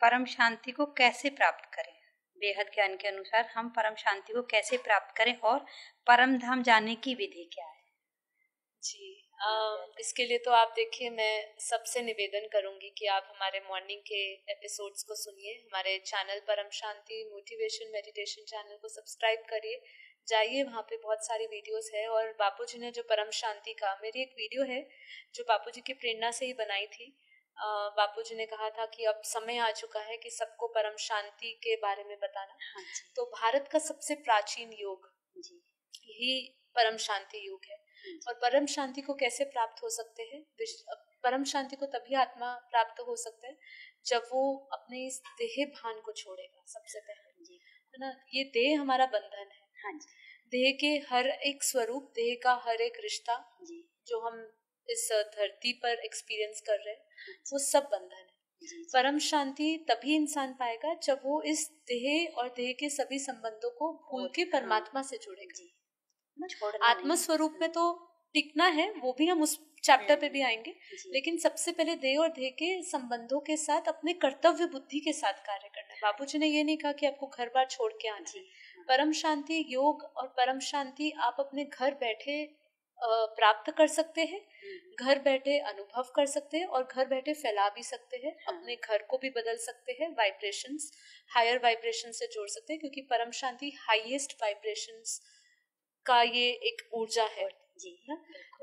परम शांति को कैसे प्राप्त करें। बेहद ज्ञान के अनुसार हम परम शांति को कैसे प्राप्त करें और परम धाम जाने की विधि क्या है? जी, इसके लिए तो आप देखिए, मैं सबसे निवेदन करूंगी कि आप हमारे मॉर्निंग के एपिसोड्स को सुनिए। हमारे चैनल परम शांति मोटिवेशन मेडिटेशन चैनल को सब्सक्राइब करिए, जाइए, वहाँ पे बहुत सारी वीडियोस है। और बापूजी ने जो परम शांति का, मेरी एक वीडियो है जो बापूजी की प्रेरणा से ही बनाई थी। बापूजी ने कहा था कि अब समय आ चुका है कि सबको परम शांति के बारे में बताना। तो भारत का सबसे प्राचीन योग यही परम शांति योग है। और परम शांति को कैसे प्राप्त हो सकते हैं? परम शांति को तभी आत्मा प्राप्त हो सकता है जब वो अपने इस देह भान को छोड़ेगा। सबसे पहले है ना, ये देह हमारा बंधन है। देह के हर एक स्वरूप, देह का हर एक रिश्ता जो हम इस धरती पर एक्सपीरियंस कर रहे हैं, वो सब बंधन है। परम शांति तभी इंसान पाएगा जब वो इस देह और देह के सभी संबंधों को भूल के परमात्मा से जुड़ेगा। आत्म स्वरूप में तो टिकना है, वो भी हम उस चैप्टर पे भी आएंगे, लेकिन सबसे पहले देह और देह के संबंधों के साथ अपने कर्तव्य बुद्धि के साथ कार्य करना है। बापूजी ने ये नहीं कहा कि आपको घर बार छोड़ के आना है। परम शांति योग और परम शांति आप अपने घर बैठे प्राप्त कर सकते हैं, घर बैठे अनुभव कर सकते हैं, और घर बैठे फैला भी सकते हैं। अपने घर को भी बदल सकते हैं, वाइब्रेशंस, हायर वाइब्रेशन से जोड़ सकते हैं, क्योंकि परम शांति हाईएस्ट वाइब्रेशंस का ये एक ऊर्जा है जी,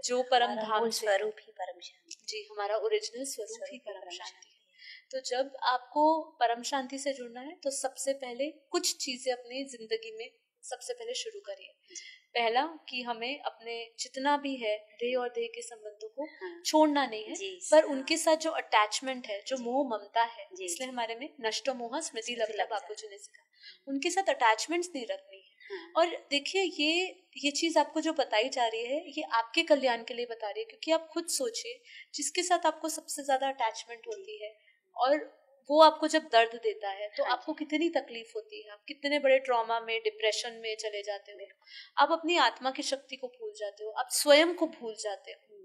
जो परम धाम स्वरूप ही परम शांति। जी, हमारा ओरिजिनल स्वरूप ही परम शांति है। तो जब आपको परम शांति से जुड़ना है तो सबसे पहले कुछ चीजें अपनी जिंदगी में सबसे पहले शुरू करिए। पहला कि हमें अपने जितना भी है देह और देह के संबंधों को छोड़ना नहीं है, पर उनके साथ जो अटैचमेंट है, जो मोह ममता है, इसलिए हमारे में नष्टो मोह स्मृति लब्धा बापूजी ने सिखा, उनके साथ अटैचमेंट्स नहीं रखनी है। और देखिए ये चीज आपको जो बताई जा रही है, ये आपके कल्याण के लिए बता रही है, क्योंकि आप खुद सोचिए, जिसके साथ आपको सबसे ज्यादा अटैचमेंट होती है और वो आपको जब दर्द देता है तो आपको कितनी तकलीफ होती है, आप कितने बड़े ट्रॉमा में, डिप्रेशन में चले जाते हो, आप अपनी आत्मा की शक्ति को भूल जाते हो, आप स्वयं को भूल जाते हो,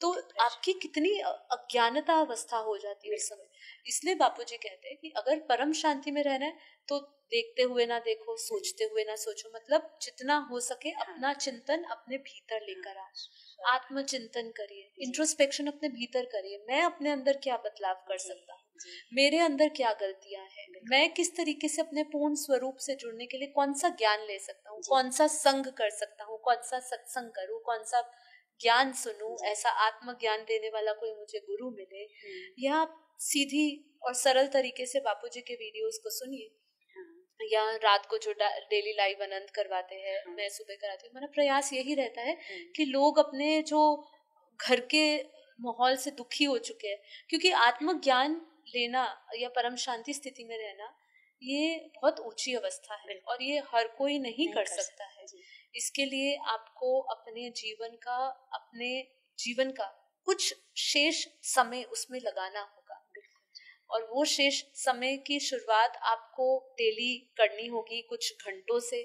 तो आपकी कितनी अज्ञानता अवस्था हो जाती है उस समय। इसलिए बापूजी कहते हैं कि अगर परम शांति में रहना है तो देखते हुए ना देखो, सोचते हुए ना सोचो, मतलब जितना हो सके अपना चिंतन अपने भीतर लेकर आओ, आत्मचिंतन करिए, इंट्रोस्पेक्शन अपने भीतर करिए। मैं अपने अंदर क्या बदलाव कर सकता हूँ, मेरे अंदर क्या गलतियां हैं, मैं किस तरीके से अपने पूर्ण स्वरूप से जुड़ने के लिए कौन सा ज्ञान ले सकता हूँ, कौन सा संग कर सकता हूँ, कौन सा सत्संग करूँ, कौन सा ज्ञान सुनूं, ऐसा आत्मज्ञान देने वाला कोई मुझे गुरु मिले। या सीधी और सरल तरीके से बापूजी के वीडियोस को सुनिए, या रात को जो डेली लाइव अनंत करवाते हैं, मैं सुबह कराती हूँ। मेरा प्रयास यही रहता है कि लोग अपने जो घर के माहौल से दुखी हो चुके हैं, क्योंकि आत्मज्ञान लेना या परम शांति स्थिति में रहना ये बहुत ऊंची अवस्था है और ये हर कोई नहीं कर सकता है। इसके लिए आपको अपने जीवन का कुछ शेष समय उसमें लगाना होगा, और वो शेष समय की शुरुआत आपको डेली करनी होगी कुछ घंटों से,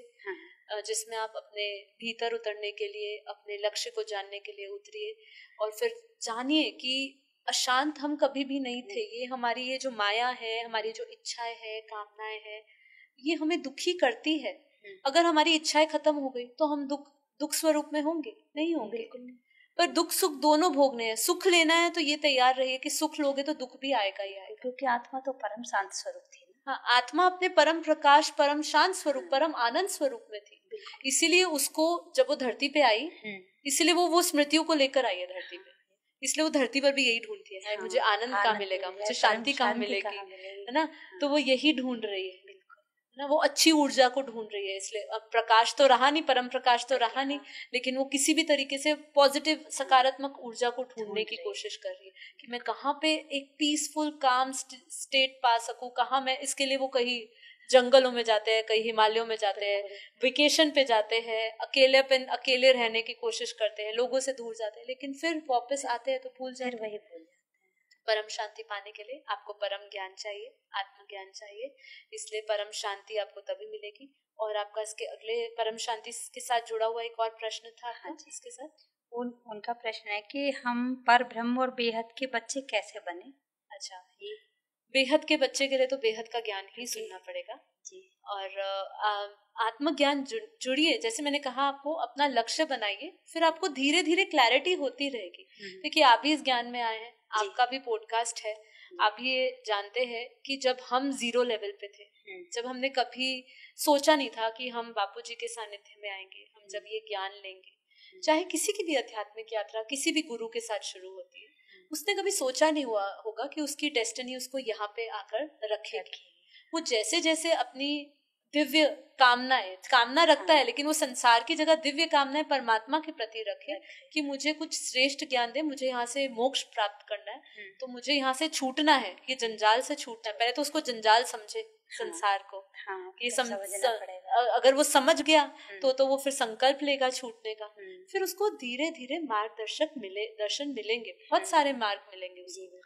जिसमें आप अपने भीतर उतरने के लिए, अपने लक्ष्य को जानने के लिए उतरिए और फिर जानिए कि अशांत हम कभी भी नहीं थे। ये हमारी ये जो माया है, हमारी जो इच्छाएं है, कामनाएं है, ये हमें दुखी करती है। अगर हमारी इच्छाएं खत्म हो गई तो हम दुख स्वरूप में होंगे? नहीं होंगे। पर दुख सुख दोनों भोगने हैं। सुख लेना है तो ये तैयार रहिए कि सुख लोगे तो दुख भी आएगा ही आएगा, क्योंकि आत्मा तो परम शांत स्वरूप थी। हाँ, आत्मा अपने परम प्रकाश, परम शांत स्वरूप, परम आनंद स्वरूप में थी। इसीलिए उसको जब वो धरती पे आई, इसीलिए वो स्मृतियों को लेकर आई है धरती पे। इसलिए वो धरती पर भी यही ढूंढती है, मुझे आनंद कहाँ मिलेगा, मुझे शांति कहाँ मिलेगी, है ना। तो वो यही ढूंढ रही है ना, वो अच्छी ऊर्जा को ढूंढ रही है। इसलिए अब प्रकाश तो रहा नहीं, परम प्रकाश तो रहा नहीं, लेकिन वो किसी भी तरीके से पॉजिटिव सकारात्मक ऊर्जा को ढूंढने की कोशिश कर रही है कि मैं कहाँ पे एक पीसफुल काम स्टेट पा सकूं, कहाँ मैं। इसके लिए वो कहीं जंगलों में जाते हैं, कहीं हिमालयों में जाते हैं, वेकेशन पे जाते हैं, अकेले रहने की कोशिश करते हैं, लोगों से दूर जाते हैं, लेकिन फिर वापस आते हैं तो भूल जाते हैं। परम शांति पाने के लिए आपको परम ज्ञान चाहिए, आत्मज्ञान चाहिए। इसलिए परम शांति आपको तभी मिलेगी। और आपका इसके अगले परम शांति के साथ जुड़ा हुआ एक और प्रश्न था। हाँ, इसके साथ उनका प्रश्न है कि हम पर ब्रह्म और बेहद के बच्चे कैसे बने। अच्छा, ये बेहद के बच्चे के लिए तो बेहद का ज्ञान ही सुनना पड़ेगा जी। और आत्मज्ञान जुड़िए, जैसे मैंने कहा, आपको अपना लक्ष्य बनाइए, फिर आपको धीरे धीरे क्लैरिटी होती रहेगी। देखिए, आप भी इस ज्ञान में आए हैं, आपका भी पॉडकास्ट है, आप ये जानते हैं कि जब हम 0 लेवल पे थे, जब हमने कभी सोचा नहीं था कि हम बापूजी के सानिध्य में आएंगे, हम जब ये ज्ञान लेंगे, चाहे किसी की भी आध्यात्मिक यात्रा किसी भी गुरु के साथ शुरू होती है, उसने कभी सोचा नहीं हुआ होगा कि उसकी डेस्टिनी उसको यहाँ पे आकर रखेगी। वो जैसे जैसे अपनी दिव्य कामना रखता है, लेकिन वो संसार की जगह दिव्य कामनाएं परमात्मा के प्रति रखे कि मुझे कुछ श्रेष्ठ ज्ञान दे, मुझे यहाँ से मोक्ष प्राप्त करना है, तो मुझे यहाँ से छूटना है, ये जंजाल से छूटना है। पहले तो उसको जंजाल समझे संसार को, ये अगर वो समझ गया तो वो फिर संकल्प लेगा छूटने का। फिर उसको धीरे धीरे दर्शन मिलेंगे, बहुत सारे मार्ग मिलेंगे उसको।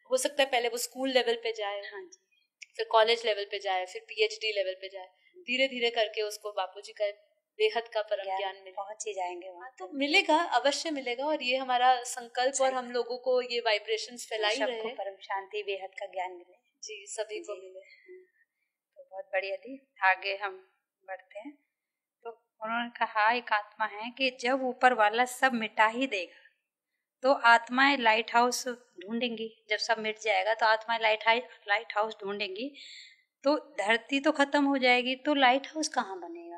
हो सकता है पहले वो स्कूल लेवल पे जाए, फिर कॉलेज लेवल पे जाए, फिर PhD लेवल पे जाए, धीरे धीरे करके उसको बापूजी का बेहद का परम ज्ञान मिले, पहुंच ही जाएंगे वहाँ। तो मिलेगा, अवश्य मिलेगा। और ये हमारा संकल्प, और हम लोगों को ये वाइब्रेशंस फैलाई रहे हैं, परम शांति बेहद का ज्ञान मिले जी, सभी को मिले। तो बहुत बढ़िया दी, आगे हम बढ़ते हैं। तो उन्होंने कहा, एक आत्मा है कि जब ऊपर वाला सब मिटा ही देगा तो आत्माएं लाइट हाउस ढूंढेंगी। जब सब मिट जाएगा तो आत्माएं लाइट हाउस ढूंढेंगी, तो धरती तो खत्म हो जाएगी, तो लाइट हाउस कहाँ बनेगा।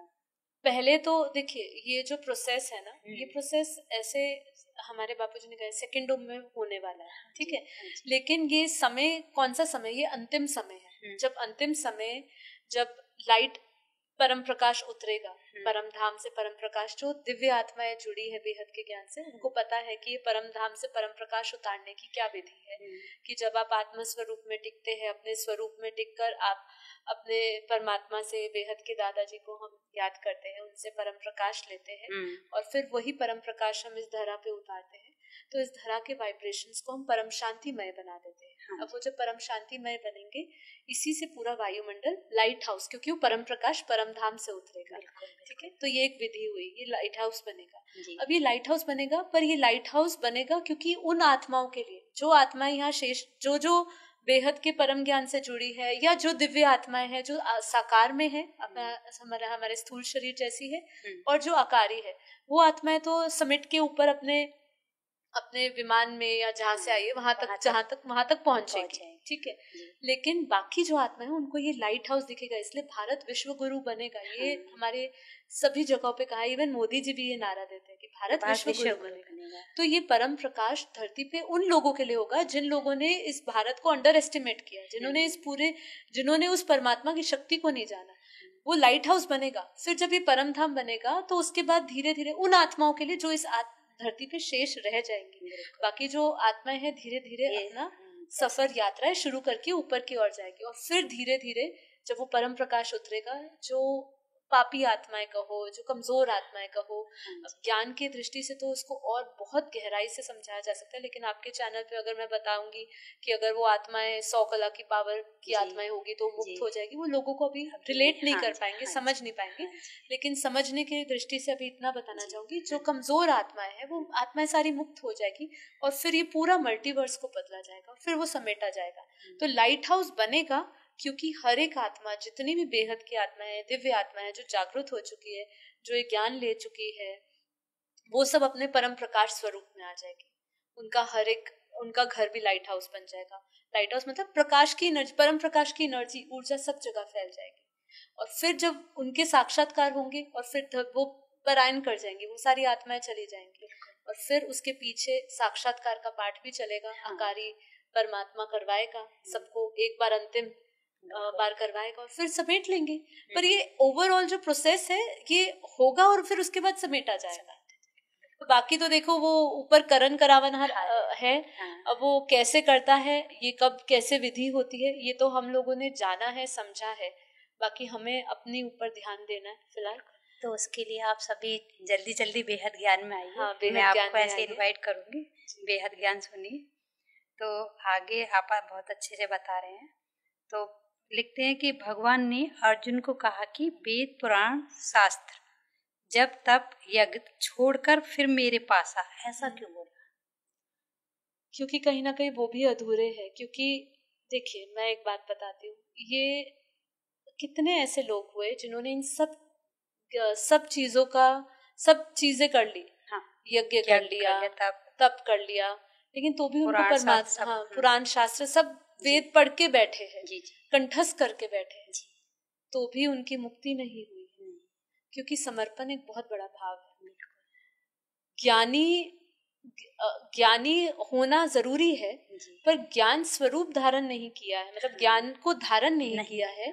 पहले तो देखिए, ये जो प्रोसेस है ना, ये प्रोसेस ऐसे हमारे बापूजी ने कहा सेकंडों में होने वाला है, ठीक है। लेकिन ये समय कौन सा समय, ये अंतिम समय है। जब अंतिम समय, जब लाइट परम प्रकाश उतरेगा, परम धाम से परम प्रकाश, जो दिव्य आत्माएं जुड़ी है बेहद के ज्ञान से, उनको पता है कि ये परम धाम से परम प्रकाश उतारने की क्या विधि है। कि जब आप आत्म स्वरूप में टिकते हैं, अपने स्वरूप में टिककर आप अपने परमात्मा से, बेहद के दादाजी को हम याद करते हैं, उनसे परम प्रकाश लेते हैं, और फिर वही परम प्रकाश हम इस धरा पे उतारते हैं, तो इस धरा के वाइब्रेशंस को हम परम शांतिमय बना देते हैं। अब वो जब परम शांतिमय बनेंगे, इसी से पूरा वायुमंडल लाइट हाउस, क्योंकि वो परम प्रकाश परम धाम से उतरेगा, ठीक है। तो ये एक विधि हुई, ये लाइट हाउस बनेगा। अब ये लाइट हाउस बनेगा, पर ये लाइट हाउस बनेगा क्योंकि उन आत्माओं के लिए, जो आत्माएं यहाँ शेष, जो बेहद के परम ज्ञान से जुड़ी है, या जो दिव्य आत्माएं हैं, जो साकार में है, हमारे स्थूल शरीर जैसी है, और जो आकारी है, वो आत्माएं तो समिट के ऊपर अपने विमान में या जहाँ से आई है वहां तक पहुंचेगी, ठीक है। लेकिन बाकी जो आत्मा है, उनको ये लाइट हाउस दिखेगा, इसलिए भारत विश्व गुरु बनेगा। ये हमारे सभी जगहों पे कहा, इवन मोदी जी भी ये नारा देते हैं कि भारत विश्व गुरु बनेगा। तो ये परम प्रकाश धरती पे उन लोगों के लिए होगा जिन लोगों ने इस भारत को अंडर एस्टिमेट किया, जिन्होंने उस परमात्मा की शक्ति को नहीं जाना। वो लाइट हाउस बनेगा। फिर जब ये परम धाम बनेगा तो उसके बाद धीरे धीरे उन आत्माओं के लिए जो इस धरती पे शेष रह जाएंगी, बाकी जो आत्माएं हैं धीरे धीरे अपना सफर यात्राएं शुरू करके ऊपर की ओर जाएगी। और फिर धीरे धीरे जब वो परम प्रकाश उतरेगा, जो पापी आत्माएं कहो, जो कमजोर आत्माएं कहो, ज्ञान की दृष्टि से तो उसको और बहुत गहराई से समझाया जा सकता है, लेकिन आपके चैनल पे अगर मैं बताऊंगी कि अगर वो आत्माएं 100 कला की पावर की आत्माएं होगी तो मुक्त हो जाएगी, वो लोगों को अभी रिलेट नहीं कर पाएंगे, समझ नहीं पाएंगे। लेकिन समझने की दृष्टि से अभी इतना बताना चाहूंगी, जो कमजोर आत्माएं हैं वो आत्माएं सारी मुक्त हो जाएगी और फिर ये पूरा मल्टीवर्स को बदला जाएगा, फिर वो समेटा जाएगा। तो लाइट हाउस बनेगा क्योंकि हर एक आत्मा, जितनी भी बेहद की आत्माएं, दिव्य आत्माएं जो जागृत हो चुकी है, जो ये ज्ञान ले चुकी है, वो सब अपने परम प्रकाश स्वरूप में आ जाएगी। उनका घर भी लाइट हाउस बन जाएगा। लाइट हाउस मतलब प्रकाश की एनर्जी, परम प्रकाश की एनर्जी, ऊर्जा सब जगह फैल जाएगी। और फिर जब उनके साक्षात्कार होंगे और फिर वो पलायन कर जाएंगी, वो सारी आत्माएं चली जाएंगी और फिर उसके पीछे साक्षात्कार का पाठ भी चलेगा। आकारी परमात्मा करवाएगा सबको, एक बार अंतिम बार करवाएगा और फिर समेट लेंगे। पर ये ओवरऑल जो प्रोसेस है ये होगा और फिर उसके बाद समेटा जाएगा। तो बाकी तो देखो वो ऊपर करण करावन है, अब वो कैसे करता है, ये कब कैसे विधि होती है, ये तो हम लोगों ने जाना है, समझा है। बाकी हमें अपने ऊपर ध्यान देना है फिलहाल। तो उसके लिए आप सभी जल्दी जल्दी बेहद ज्ञान में आइए। हाँ, मैं आपको ऐसे इनवाइट करूंगी, बेहद ज्ञान सुनिए। तो आगे आप बहुत अच्छे से बता रहे हैं। तो लिखते हैं कि भगवान ने अर्जुन को कहा कि वेद पुराण शास्त्र जब तप यज्ञ छोड़कर फिर मेरे पास आ। ऐसा क्यों बोला? क्योंकि कहीं ना कहीं वो भी अधूरे हैं। क्योंकि देखिए, मैं एक बात बताती हूँ, ये कितने ऐसे लोग हुए जिन्होंने इन सब चीजों का सब चीजें कर ली। हाँ, यज्ञ कर लिया, तप कर लिया, लेकिन तो भी उनको परमात्मा, पुराण शास्त्र सब वेद पढ़ के बैठे हैं, कंठस्थ करके बैठे हैं, तो भी उनकी मुक्ति नहीं हुई। क्योंकि समर्पण एक बहुत बड़ा भाव है। ज्ञानी होना जरूरी है, पर ज्ञान स्वरूप धारण नहीं किया है, मतलब ज्ञान को धारण नहीं किया है,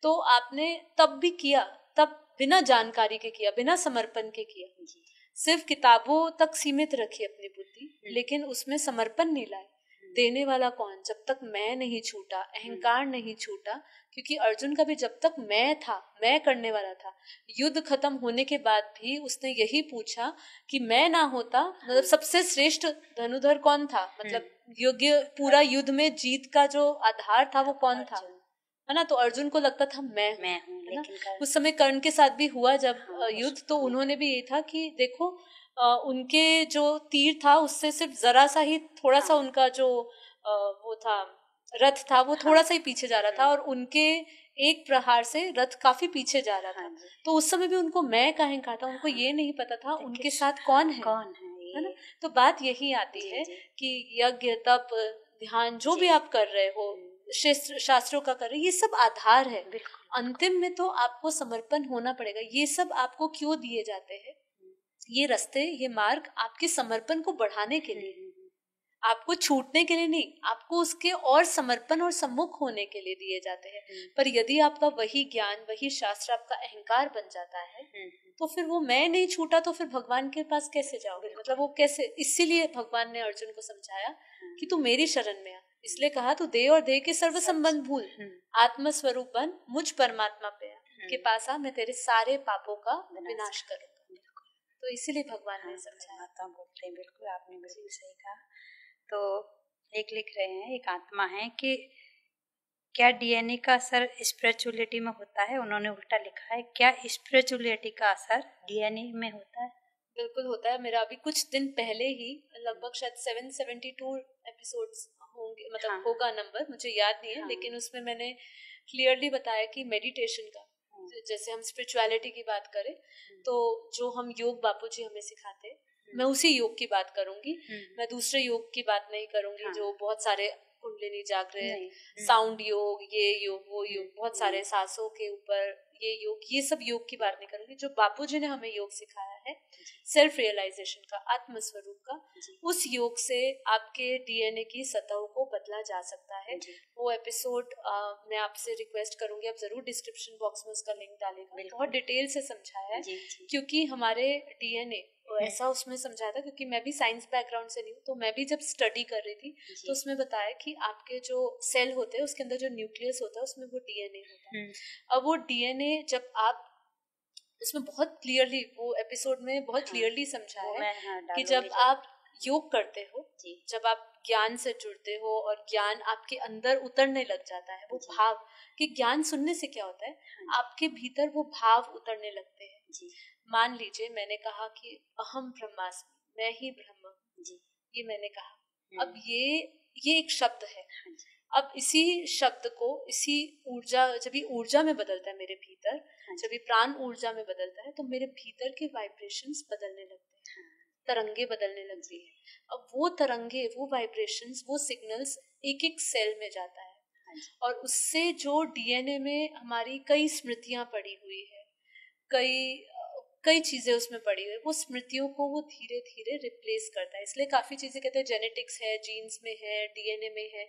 तो आपने तब भी किया, तब बिना जानकारी के किया, बिना समर्पण के किया, सिर्फ किताबों तक सीमित रखी अपनी बुद्धि, लेकिन उसमें समर्पण नहीं लाए। देने वाला कौन? जब तक मैं नहीं छूटा, अहंकार नहीं छूटा। क्योंकि अर्जुन का भी जब तक मैं था, मैं करने वाला था, युद्ध खत्म होने के बाद भी उसने यही पूछा कि मैं ना होता, मतलब सबसे श्रेष्ठ धनुधर कौन था, मतलब योग्य पूरा युद्ध में जीत का जो आधार था वो कौन था, है ना? तो अर्जुन को लगता था मैं हूँ, है ना? उस समय कर्ण के साथ भी हुआ जब युद्ध, तो उन्होंने भी ये था कि देखो उनके जो तीर था उससे सिर्फ जरा सा ही, थोड़ा सा उनका जो वो था रथ था, वो थोड़ा सा ही पीछे जा रहा था, और उनके एक प्रहार से रथ काफी पीछे जा रहा था। तो उस समय भी उनको मैं का अहंकार था, उनको ये नहीं पता था उनके साथ कौन है ना? तो बात यही आती है कि यज्ञ, तप, ध्यान जो भी आप कर रहे हो, शास्त्रों का कर रहे, ये सब आधार है। अंतिम में तो आपको समर्पण होना पड़ेगा। ये सब आपको क्यों दिए जाते हैं? ये रास्ते, ये मार्ग आपके समर्पण को बढ़ाने के लिए, आपको छूटने के लिए नहीं, आपको उसके और समर्पण और सम्मुख होने के लिए दिए जाते हैं। पर यदि आपका वही ज्ञान, वही शास्त्र आपका अहंकार बन जाता है, तो फिर वो मैं नहीं छूटा, तो फिर भगवान के पास कैसे जाओगे? मतलब वो कैसे? इसीलिए भगवान ने अर्जुन को समझाया कि तू मेरी शरण में आ। इसलिए कहा तू देह और देह के सर्व संबंध भूल, आत्मस्वरूप बन, मुझ परमात्मा पे आ, के पास आ, मैं तेरे सारे पापों का विनाश करूंगा। तो इसीलिए भगवान ने समझाया। बोलते हैं, बिल्कुल आपने बिल्कुल सही कहा। तो एक लिख रहे हैं, एक आत्मा है कि क्या डीएनए का असर स्पिरिचुअलिटी में होता है? उन्होंने उल्टा लिखा है, क्या स्पिरिचुअलिटी का असर डीएनए में होता है? बिल्कुल होता है। मेरा अभी कुछ दिन पहले ही लगभग शायद 772 एपिसोड्स होंगे, मतलब होगा नंबर, मुझे याद नहीं है, लेकिन उसमें मैंने क्लियरली बताया कि मेडिटेशन का, जैसे हम स्पिरिचुअलिटी की बात करें तो जो हम योग बापूजी हमें सिखाते हैं, मैं उसी योग की बात करूंगी, मैं दूसरे योग की बात नहीं करूंगी। जो बहुत सारे कुंडलिनी जागरण, साउंड योग, ये योग, वो योग, बहुत सारे सांसों के ऊपर ये योग, ये सब योग की बात नहीं करूंगी। जो बापूजी ने हमें योग सिखाया है, सेल्फ रियलाइजेशन का, आत्मस्वरूप का, उस योग से आपके डीएनए की सतहों को बदला जा सकता है। वो एपिसोड मैं आपसे रिक्वेस्ट करूंगी, आप जरूर डिस्क्रिप्शन बॉक्स में उसका लिंक डालेगा। बहुत डिटेल से समझाया है, क्योंकि हमारे डीएनए ऐसा उसमें समझाया था, क्योंकि मैं भी साइंस बैकग्राउंड से नहीं हूँ, तो मैं भी जब स्टडी कर रही थी तो उसमें बताया कि आपके जो सेल होते हैं उसके अंदर जो न्यूक्लियस होता है उसमें वो डीएनए होता है। अब वो डीएनए जब आप, उसमें बहुत क्लियरली, वो एपिसोड में बहुत क्लियरली समझाया है कि जब आप योग करते हो, जब आप ज्ञान से जुड़ते हो और ज्ञान आपके अंदर उतरने लग जाता है, वो भाव कि ज्ञान सुनने से क्या होता है, आपके भीतर वो भाव उतरने लगते हैं। मान लीजिए मैंने कहा कि अहम ब्रह्मास्मि, मैं ही ब्रह्म हूँ, ये मैंने कहा। अब ये एक शब्द है। अब इसी शब्द को, इसी ऊर्जा, जब ये ऊर्जा में बदलता है मेरे भीतर, जब ये प्राण ऊर्जा में बदलता है, तो मेरे भीतर के वाइब्रेशंस बदलने लगते हैं, तरंगे बदलने लगती है। अब वो तरंगे, वो वाइब्रेशंस, वो सिग्नल्स एक एक सेल में जाता है, और उससे जो डीएनए में हमारी कई स्मृतियां पड़ी हुई है, कई चीजें उसमें पड़ी हुई है, वो स्मृतियों को वो धीरे धीरे रिप्लेस करता है। इसलिए काफी चीजें कहते हैं जेनेटिक्स है, जीन्स में है, डीएनए में है,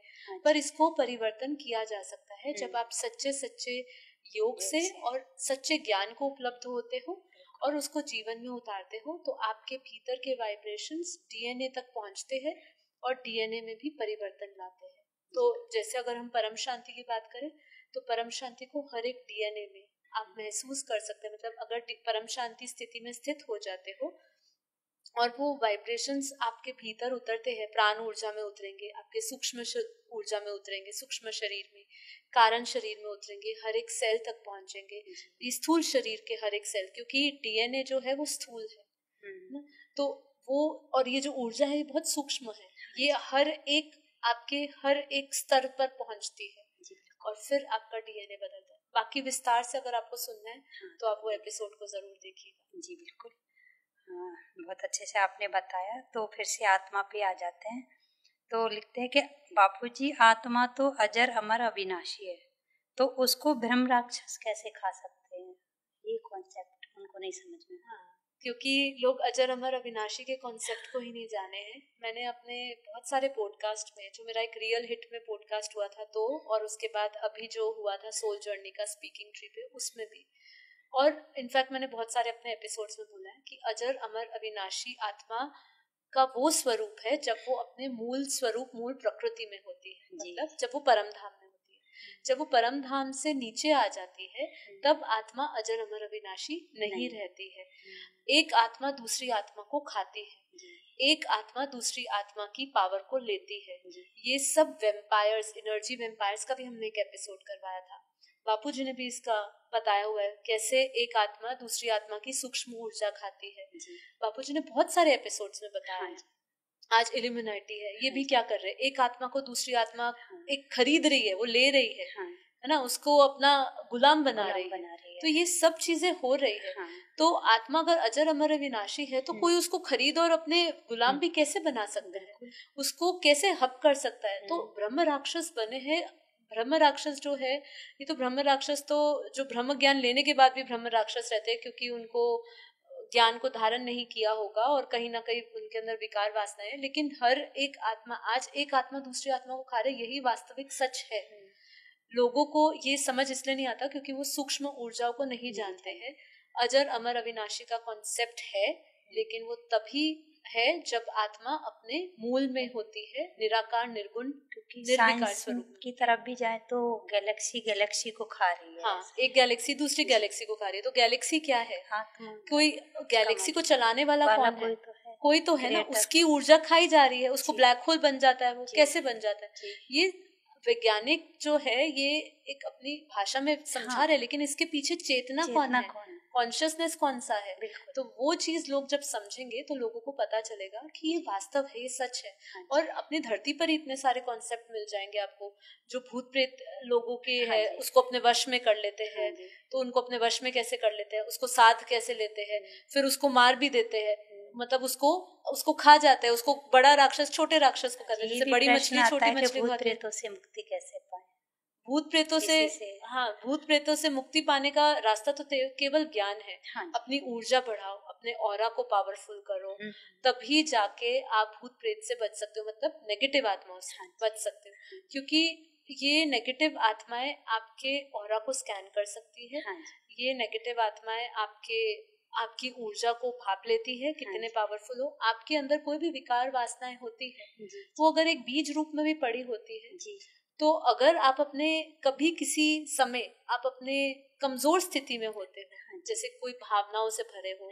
पर इसको परिवर्तन किया जा सकता है जब आप सच्चे योग से और सच्चे ज्ञान को उपलब्ध होते हो और उसको जीवन में उतारते हो, तो आपके भीतर के वाइब्रेशंस डीएनए तक पहुंचते हैं और डीएनए में भी परिवर्तन लाते हैं। तो जैसे अगर हम परम शांति की बात करें, तो परम शांति को हर एक डीएनए में आप महसूस कर सकते हैं। मतलब अगर परम शांति स्थिति में स्थित हो जाते हो और वो वाइब्रेशंस आपके भीतर उतरते हैं, प्राण ऊर्जा में उतरेंगे, आपके सूक्ष्म ऊर्जा में उतरेंगे, सूक्ष्म शरीर में, कारण शरीर में उतरेंगे, हर एक सेल तक पहुंचेंगे, स्थूल शरीर के हर एक सेल, क्योंकि डीएनए जो है वो स्थूल है, तो वो, और ये जो ऊर्जा है ये बहुत सूक्ष्म है, ये हर एक, आपके हर एक स्तर पर पहुंचती है और फिर आपका डीएनए बदलता है। बाकी विस्तार से अगर आपको सुनना है तो आप वो एपिसोड को जरूर देखिएगा। जी बिल्कुल, बहुत अच्छे से आपने बताया। तो फिर से आत्मा पे आ जाते हैं। तो लिखते हैं कि बापूजी, आत्मा तो अजर अमर अविनाशी है, तो उसको ब्रह्म राक्षस कैसे खा सकते हैं? ये कॉन्सेप्ट उनको नहीं समझ में। क्योंकि लोग अजर अमर अविनाशी के कॉन्सेप्ट को ही नहीं जाने हैं। मैंने अपने बहुत सारे पॉडकास्ट में, जो मेरा एक रियल हिट में पॉडकास्ट हुआ था तो, और उसके बाद अभी जो हुआ था सोल जर्नी का स्पीकिंग ट्री पे, उसमें भी, और इनफैक्ट मैंने बहुत सारे अपने एपिसोड्स में बोला है कि अजर अमर अविनाशी आत्मा का वो स्वरूप है जब वो अपने मूल स्वरूप, मूल प्रकृति में होती है, मतलब जब वो परम धाम में होती है। जब वो परम धाम से नीचे आ जाती है तब आत्मा अजर अमर अविनाशी नहीं रहती है। एक आत्मा दूसरी आत्मा को खाती है, एक आत्मा दूसरी आत्मा की पावर को लेती है। ये सब वेम्पायर्स, एनर्जी वेम्पायर्स का भी हमने एक एपिसोड करवाया था। बापूजी ने भी इसका बताया हुआ है, कैसे एक आत्मा दूसरी आत्मा की सूक्ष्म ऊर्जा खाती है। बापूजी ने बहुत सारे एपिसोड्स में बताया है। आज इल्यूमिनाटी है, ये भी क्या कर रहे हैं, एक आत्मा को दूसरी आत्मा एक खरीद रही है, वो ले रही है ना, उसको अपना गुलाम बना रही है। तो ये सब चीजें हो रही है। तो आत्मा अगर अजर अमर अविनाशी है तो कोई उसको खरीद और अपने गुलाम भी कैसे बना सकता है, उसको कैसे हब कर सकता है? तो ब्रह्म राक्षस बने हैं। ब्रह्म राक्षस जो है, ये तो ब्रह्म राक्षस तो जो ब्रह्म ज्ञान लेने के बाद भी ब्रह्म राक्षस रहते हैं, क्योंकि उनको ज्ञान को धारण नहीं किया होगा और कहीं ना कहीं उनके अंदर विकार वासना है। लेकिन हर एक आत्मा, आज एक आत्मा दूसरी आत्मा को खा रहे, यही वास्तविक सच है। लोगों को ये समझ इसलिए नहीं आता क्योंकि वो सूक्ष्म ऊर्जाओं को नहीं जानते हैं। अजर अमर अविनाशी का कॉन्सेप्ट है, लेकिन वो तभी है जब आत्मा अपने मूल में होती है, निराकार निर्गुण निर्विकार स्वरूप की तरफ भी जाए तो गैलेक्सी को खा रही है। हाँ, एक गैलेक्सी दूसरी गैलेक्सी को खा रही है। तो गैलेक्सी क्या है? कोई गैलेक्सी को चलाने वाला कौन है? कोई तो है ना, उसकी ऊर्जा खाई जा रही है, उसको ब्लैक होल बन जाता है। वो कैसे बन जाता है? ये वैज्ञानिक जो है ये एक अपनी भाषा में समझा रहे, लेकिन इसके पीछे चेतना कौन है, कॉन्शियसनेस कौन सा है? तो वो चीज लोग जब समझेंगे तो लोगों को पता चलेगा कि ये वास्तव है, ये सच है। और अपनी धरती पर ही इतने सारे कॉन्सेप्ट मिल जाएंगे आपको, जो भूत प्रेत लोगों के है उसको अपने वश में कर लेते हैं। तो उनको अपने वश में कैसे कर लेते हैं, उसको साथ कैसे लेते हैं, फिर उसको मार भी देते हैं, मतलब उसको खा जाते हैं। उसको बड़ा राक्षस छोटे राक्षस को कहते हैं, जैसे बड़ी मछली छोटी मछली को खाते हैं। से मुक्ति कैसे पाए? भूत प्रेतों से हाँ, भूत प्रेतों से मुक्ति पाने का रास्ता तो केवल ज्ञान है। हाँ, अपनी ऊर्जा बढ़ाओ, अपने ऑरा को पावरफुल करो, तभी जाके आप भूत प्रेत से बच सकते हो, मतलब नेगेटिव आत्माओं से बच सकते हो। क्योंकि ये नेगेटिव आत्माएं आपके ऑरा को स्कैन कर सकती है। ये नेगेटिव आत्माएं आपकी ऊर्जा को भाप लेती है, कितने पावरफुल हो। आपके अंदर कोई भी विकार वासनाएं होती है, वो अगर एक बीज रूप में भी पड़ी होती है, तो अगर आप अपने कभी किसी समय आप अपने कमजोर स्थिति में होते हो, जैसे कोई भावनाओं से भरे हो,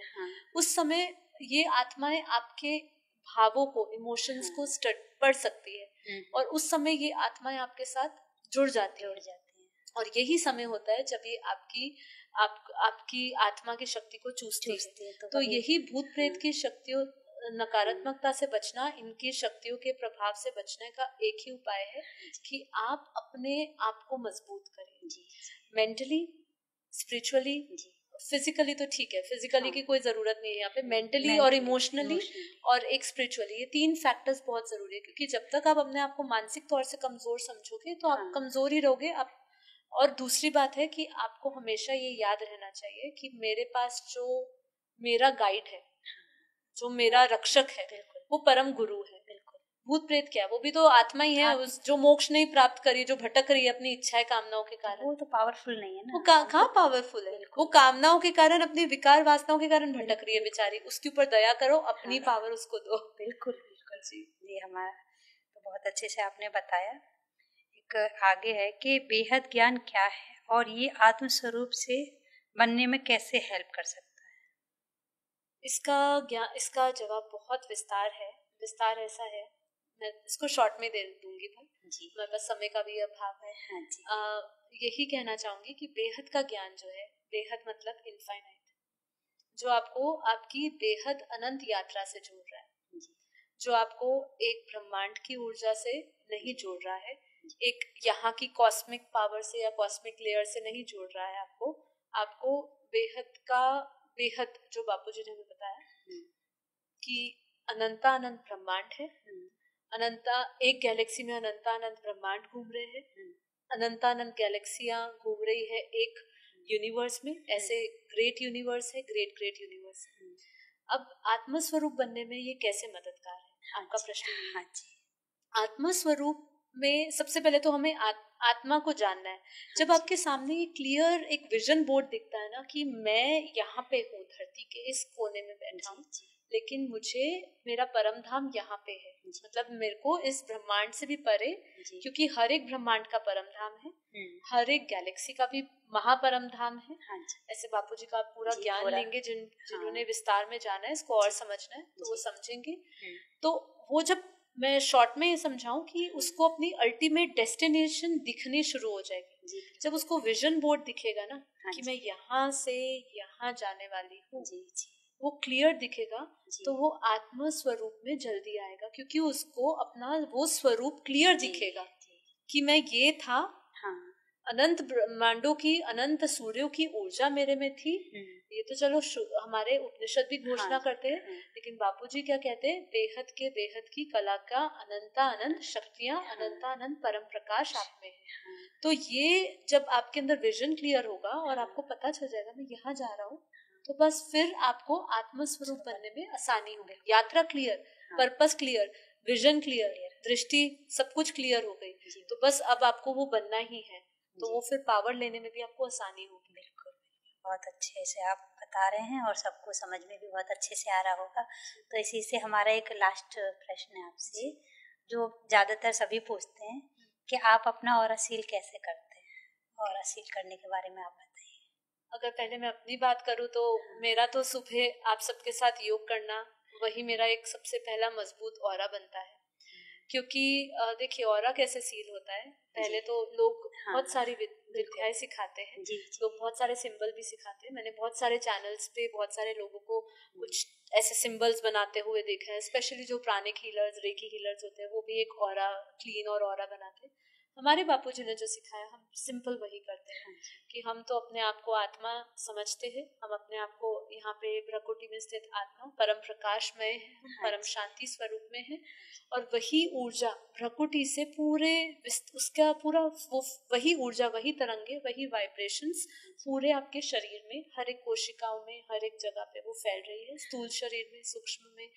उस समय ये आत्माएं आपके भावों को, इमोशंस को पढ़ सकती है, और उस समय ये आत्माएं आपके साथ जुड़ जाती है। और यही समय होता है जब ये आपकी आत्मा की शक्ति को चूसती है। तो यही भूत प्रेत की शक्तियों, नकारात्मकता से बचना, इनकी शक्तियों के प्रभाव से बचने का एक ही उपाय है कि आप अपने आप को मजबूत करें, मेंटली, स्पिरिचुअली, फिजिकली तो ठीक है, फिजिकली की कोई जरूरत नहीं है यहाँ पे, मेंटली और इमोशनली और एक स्पिरिचुअली, ये 3 फैक्टर्स बहुत जरूरी है। क्योंकि जब तक आप अपने आप को मानसिक तौर से कमजोर समझोगे तो आप कमजोर ही रहोगे। आप, और दूसरी बात है कि आपको हमेशा ये याद रहना चाहिए कि मेरे पास जो मेरा गाइड है, जो मेरा रक्षक है, वो परम गुरु है। भूत प्रेत क्या, वो भी तो आत्मा ही है, जो मोक्ष नहीं प्राप्त करी, जो भटक रही है अपनी इच्छाएं कामनाओं के कारण। वो तो पावरफुल नहीं है ना, वो कहाँ पावरफुल है? वो कामनाओं के कारण, अपनी विकार वासनाओं के कारण भटक रही है बेचारी। उसके ऊपर दया करो, अपनी पावर उसको दो। बिल्कुल जी हमारा तो बहुत अच्छे से आपने बताया। एक आगे है कि बेहद ज्ञान क्या है और ये आत्म स्वरूप से बनने में कैसे हेल्प कर सकता है? इसका जवाब बहुत विस्तार है। विस्तार ऐसा है, मैं इसको शॉर्ट में दे दूंगी जी, मेरे पास समय का भी अभाव है। हाँ जी। यही कहना चाहूंगी कि बेहद का ज्ञान जो है, बेहद मतलब इनफाइनाइट, जो आपको आपकी बेहद अनंत यात्रा से जोड़ रहा है, जो आपको एक ब्रह्मांड की ऊर्जा से नहीं जोड़ रहा है, एक यहाँ की कॉस्मिक पावर से या कॉस्मिक लेयर से नहीं जोड़ रहा है आपको बेहद जो बापूजी ने हमें बताया कि अनंता अनंत ब्रह्मांड है, अनंता एक गैलेक्सी में अनंता अनंत ब्रह्मांड घूम रहे हैं, अनंता अनंत गैलेक्सियां घूम रही है एक यूनिवर्स में। ऐसे ग्रेट यूनिवर्स है, ग्रेट यूनिवर्स है। अब आत्मस्वरूप बनने में ये कैसे मददगार है, आपका प्रश्न? हाँ जी। आत्मस्वरूप में सबसे पहले तो हमें आत्मा को जानना है। जब आपके सामने ये क्लियर एक विजन बोर्ड दिखता है ना कि मैं यहाँ पे हूँ, धरती के इस कोने में बैठा हूँ, लेकिन मुझे मेरा परम धाम यहाँ पे है, मतलब मेरे को इस ब्रह्मांड से भी परे, क्योंकि हर एक ब्रह्मांड का परम धाम है, हर एक गैलेक्सी का भी महापरम धाम है। ऐसे बापूजी का आप पूरा ज्ञान लेंगे, जिन्होंने विस्तार में जाना है, इसको और समझना है तो वो समझेंगे। तो वो जब मैं शॉर्ट में ये समझाऊं कि उसको अपनी अल्टीमेट डेस्टिनेशन दिखनी शुरू हो जाएगी, जब उसको विजन बोर्ड दिखेगा ना कि मैं यहाँ से यहाँ जाने वाली हूँ, वो क्लियर दिखेगा, तो वो आत्म स्वरूप में जल्दी आएगा, क्योंकि उसको अपना वो स्वरूप क्लियर दिखेगा कि मैं ये था। अनंत ब्रह्मांडों की, अनंत सूर्यों की ऊर्जा मेरे में थी। ये तो चलो हमारे उपनिषद भी घोषणा करते हैं, लेकिन बापूजी क्या कहते हैं? बेहद के बेहद की कला का अनंता अनंत शक्तियां, अनंता अनंत परम प्रकाश आप में है। तो ये जब आपके अंदर विजन क्लियर होगा और आपको पता चल जाएगा मैं यहाँ जा रहा हूँ, तो बस फिर आपको आत्मस्वरूप बनने में आसानी होगी। यात्रा clear, purpose clear, vision clear, दृष्टि सब कुछ क्लियर हो गई, तो बस अब आपको वो बनना ही है, तो वो फिर पावर लेने में भी आपको आसानी होगी। बिल्कुल, बहुत अच्छे से आप बता रहे हैं और सबको समझ में भी बहुत अच्छे से आ रहा होगा। तो इसी से हमारा एक लास्ट प्रश्न है आपसे, जो ज्यादातर सभी पूछते हैं कि आप अपना ऑरा सील कैसे करते हैं? ऑरा सील करने के बारे में आप बताइए। अगर पहले मैं अपनी बात करूँ तो मेरा तो सुबह आप सबके साथ योग करना, वही मेरा एक सबसे पहला मजबूत ऑरा बनता है। क्योंकि देखिए ऑरा कैसे सील होता है, पहले तो लोग बहुत सारी विद्याएं सिखाते हैं, लोग बहुत सारे सिंबल भी सिखाते हैं। मैंने बहुत सारे चैनल्स पे बहुत सारे लोगों को कुछ ऐसे सिंबल्स बनाते हुए देखा है, स्पेशली जो प्राणिक हीलर्स, रेकी हीलर्स होते हैं, वो भी एक ऑरा क्लीन और ऑरा बनाते हैं। हमारे बापूजी ने जो सिखाया हम सिंपल वही करते हैं कि हम तो अपने आप को आत्मा समझते हैं, हम अपने आप को यहाँ पे प्रकृति में स्थित आत्मा परम प्रकाश में है, हम परम शांति स्वरूप में है, और वही ऊर्जा प्रकृति से पूरे उसका पूरा वही ऊर्जा, वही तरंगे, वही वाइब्रेशंस पूरे आपके शरीर में हर एक कोशिकाओं में हर एक जगह पे वो फैल रही है, स्थूल शरीर में, सूक्ष्म में,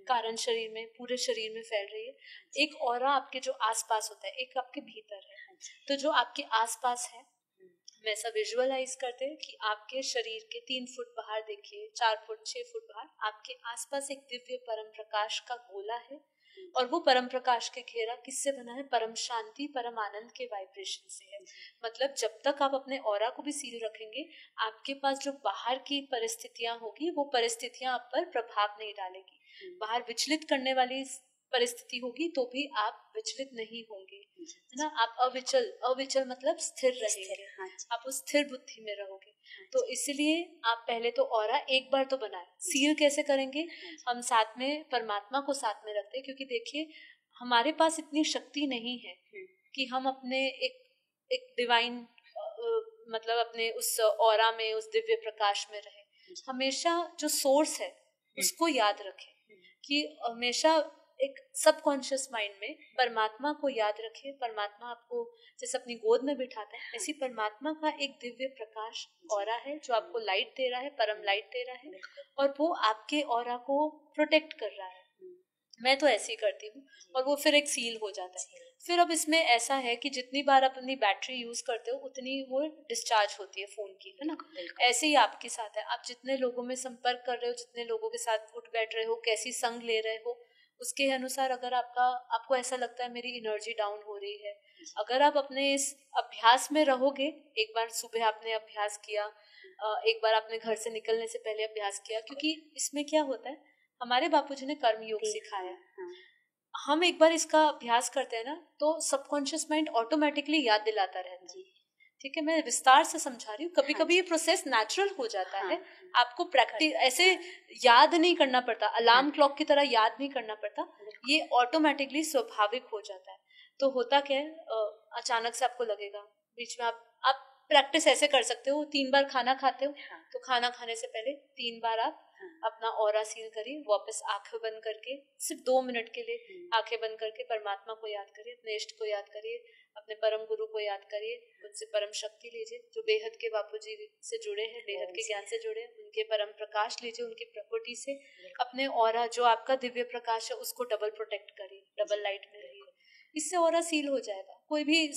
कारण शरीर में, पूरे शरीर में फैल रही है। एक ऑरा आपके जो आसपास होता है, एक आपके भीतर है, तो जो आपके आसपास है हम ऐसा विजुअलाइज करते हैं कि आपके शरीर के 3 फुट बाहर देखिए, 4 फुट 6 फुट बाहर आपके आसपास एक दिव्य परम प्रकाश का गोला है, और वो परम प्रकाश के घेरा किससे बना है? परम शांति परम आनंद के वाइब्रेशन से है। मतलब जब तक आप अपने ऑरा को भी सील रखेंगे, आपके पास जो बाहर की परिस्थितियां होगी वो परिस्थितियां आप पर प्रभाव नहीं डालेगी। बाहर विचलित करने वाली परिस्थिति होगी तो भी आप विचलित नहीं होंगे, है ना। आप अविचल मतलब स्थिर रहेंगे, आप उस स्थिर बुद्धि में रहोगे। तो इसलिए आप पहले तो ऑरा एक बार तो बनाए। सील कैसे करेंगे? हम साथ में परमात्मा को साथ में रखते हैं, क्योंकि देखिए हमारे पास इतनी शक्ति नहीं है कि हम अपने एक डिवाइन मतलब अपने उस ऑरा में, उस दिव्य प्रकाश में रहे। हमेशा जो सोर्स है उसको याद रखें, कि हमेशा एक सबकॉन्शियस माइंड में परमात्मा को याद रखें। परमात्मा आपको जैसे अपनी गोद में बिठाता है, ऐसी परमात्मा का एक दिव्य प्रकाश ऑरा है जो आपको लाइट दे रहा है, परम लाइट दे रहा है, और वो आपके ऑरा को प्रोटेक्ट कर रहा है। मैं तो ऐसे ही करती हूँ, और वो फिर एक सील हो जाता है। फिर अब इसमें ऐसा है कि जितनी बार आप अपनी बैटरी यूज करते हो उतनी वो डिस्चार्ज होती है फोन की, है ना। ऐसे ही आपके साथ है, आप जितने लोगों में संपर्क कर रहे हो, जितने लोगों के साथ उठ बैठ रहे हो, कैसी संग ले रहे हो, उसके अनुसार अगर आपको ऐसा लगता है मेरी एनर्जी डाउन हो रही है, अगर आप अपने इस अभ्यास में रहोगे, एक बार सुबह आपने अभ्यास किया, एक बार आपने घर से निकलने से पहले अभ्यास किया, क्योंकि इसमें क्या होता है, हमारे बापूजी ने कर्म योग सिखाया। हम एक बार इसका अभ्यास करते हैं ना, तो सबकॉन्शियस माइंड ऑटोमेटिकली याद दिलाता रहता है। ठीक है, मैं विस्तार से समझा रही हूँ। कभी कभी ये प्रोसेस नेचुरल हो जाता है, आपको प्रैक्टिस ऐसे याद नहीं करना पड़ता, अलार्म क्लॉक की तरह याद नहीं करना पड़ता, ये ऑटोमेटिकली स्वाभाविक हो जाता है। तो होता क्या है, अचानक से आपको लगेगा, बीच में आप प्रैक्टिस ऐसे कर सकते हो। 3 बार खाना खाते हो तो खाना खाने से पहले 3 बार आप अपना ऑरा सील करिए, वापस आंखें बंद करके सिर्फ 2 मिनट के लिए आंखें बंद करके परमात्मा को याद करिए, अपने इष्ट को याद करिए, अपने परम गुरु को याद करिए, उनसे परम शक्ति लीजिए, जो बेहद के बापूजी से जुड़े हैं, बेहद के ज्ञान से जुड़े हैं, उनके परम प्रकाश लीजिए, उनकी प्रकृति से अपने ऑरा जो आपका दिव्य प्रकाश है उसको डबल प्रोटेक्ट करिए, डबल लाइट में रहिए, इससे ऑरा सील हो जाएगा। कोई भी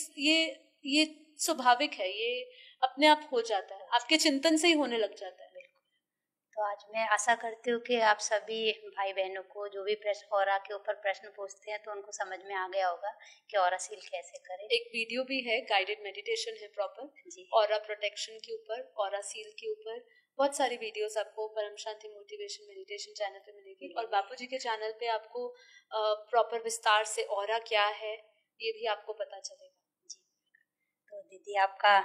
ये स्वाभाविक है, ये अपने आप हो जाता है, आपके चिंतन से ही होने लग जाता है। तो आज मैं आशा करती हूँ कि आप सभी भाई बहनों को जो भी प्रश्न ऑरा के ऊपर प्रश्न पूछते हैं तो उनको समझ में आ गया होगा कि ऑरा सील कैसे करें। एक वीडियो भी है, गाइडेड मेडिटेशन है प्रॉपर ऑरा प्रोटेक्शन के ऊपर, ऑरा सील के ऊपर। बहुत सारी वीडियोस आपको परम शांति मोटिवेशन मेडिटेशन चैनल पे मिलेगी, और बापूजी के चैनल पे आपको प्रॉपर विस्तार से ऑरा क्या है ये भी आपको पता चलेगा। जी, तो दीदी आपका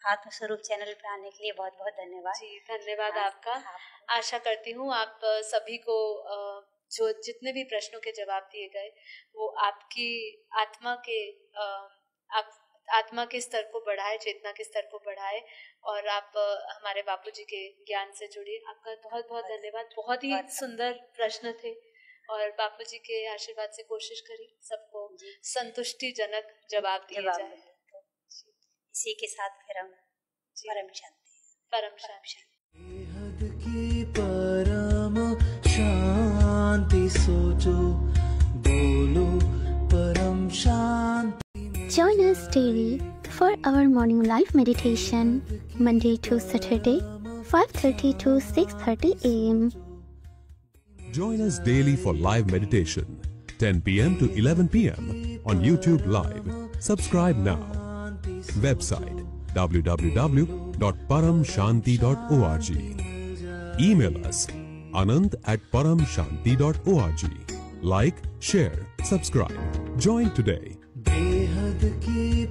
आत्मस्वरूप चैनल पे आने के लिए बहुत बहुत धन्यवाद। जी, धन्यवाद आपका। आशा करती हूँ आप सभी को जो जितने भी प्रश्नों के जवाब दिए गए वो आपकी आत्मा के स्तर को बढ़ाए, चेतना के स्तर को बढ़ाए, और आप हमारे बापूजी के ज्ञान से जुड़िए। आपका बहुत बहुत धन्यवाद। बहुत ही सुंदर प्रश्न थे, और बापूजी के आशीर्वाद से कोशिश करी सबको संतुष्टिजनक जवाब दिया जाए। इसी के साथ फिर हम परम शांति बेहद की परम शांति सोचो, बोलो परम शांति। Join us daily for our morning live meditation, Monday to Saturday, 5:30 to 6:30 a.m. Join us daily for live meditation, 10 p.m. to 11 p.m. on YouTube Live. Subscribe now. Website www.paramshanti.org. Email us anand@paramshanti.org. Like, share, subscribe. Join today. बेहद की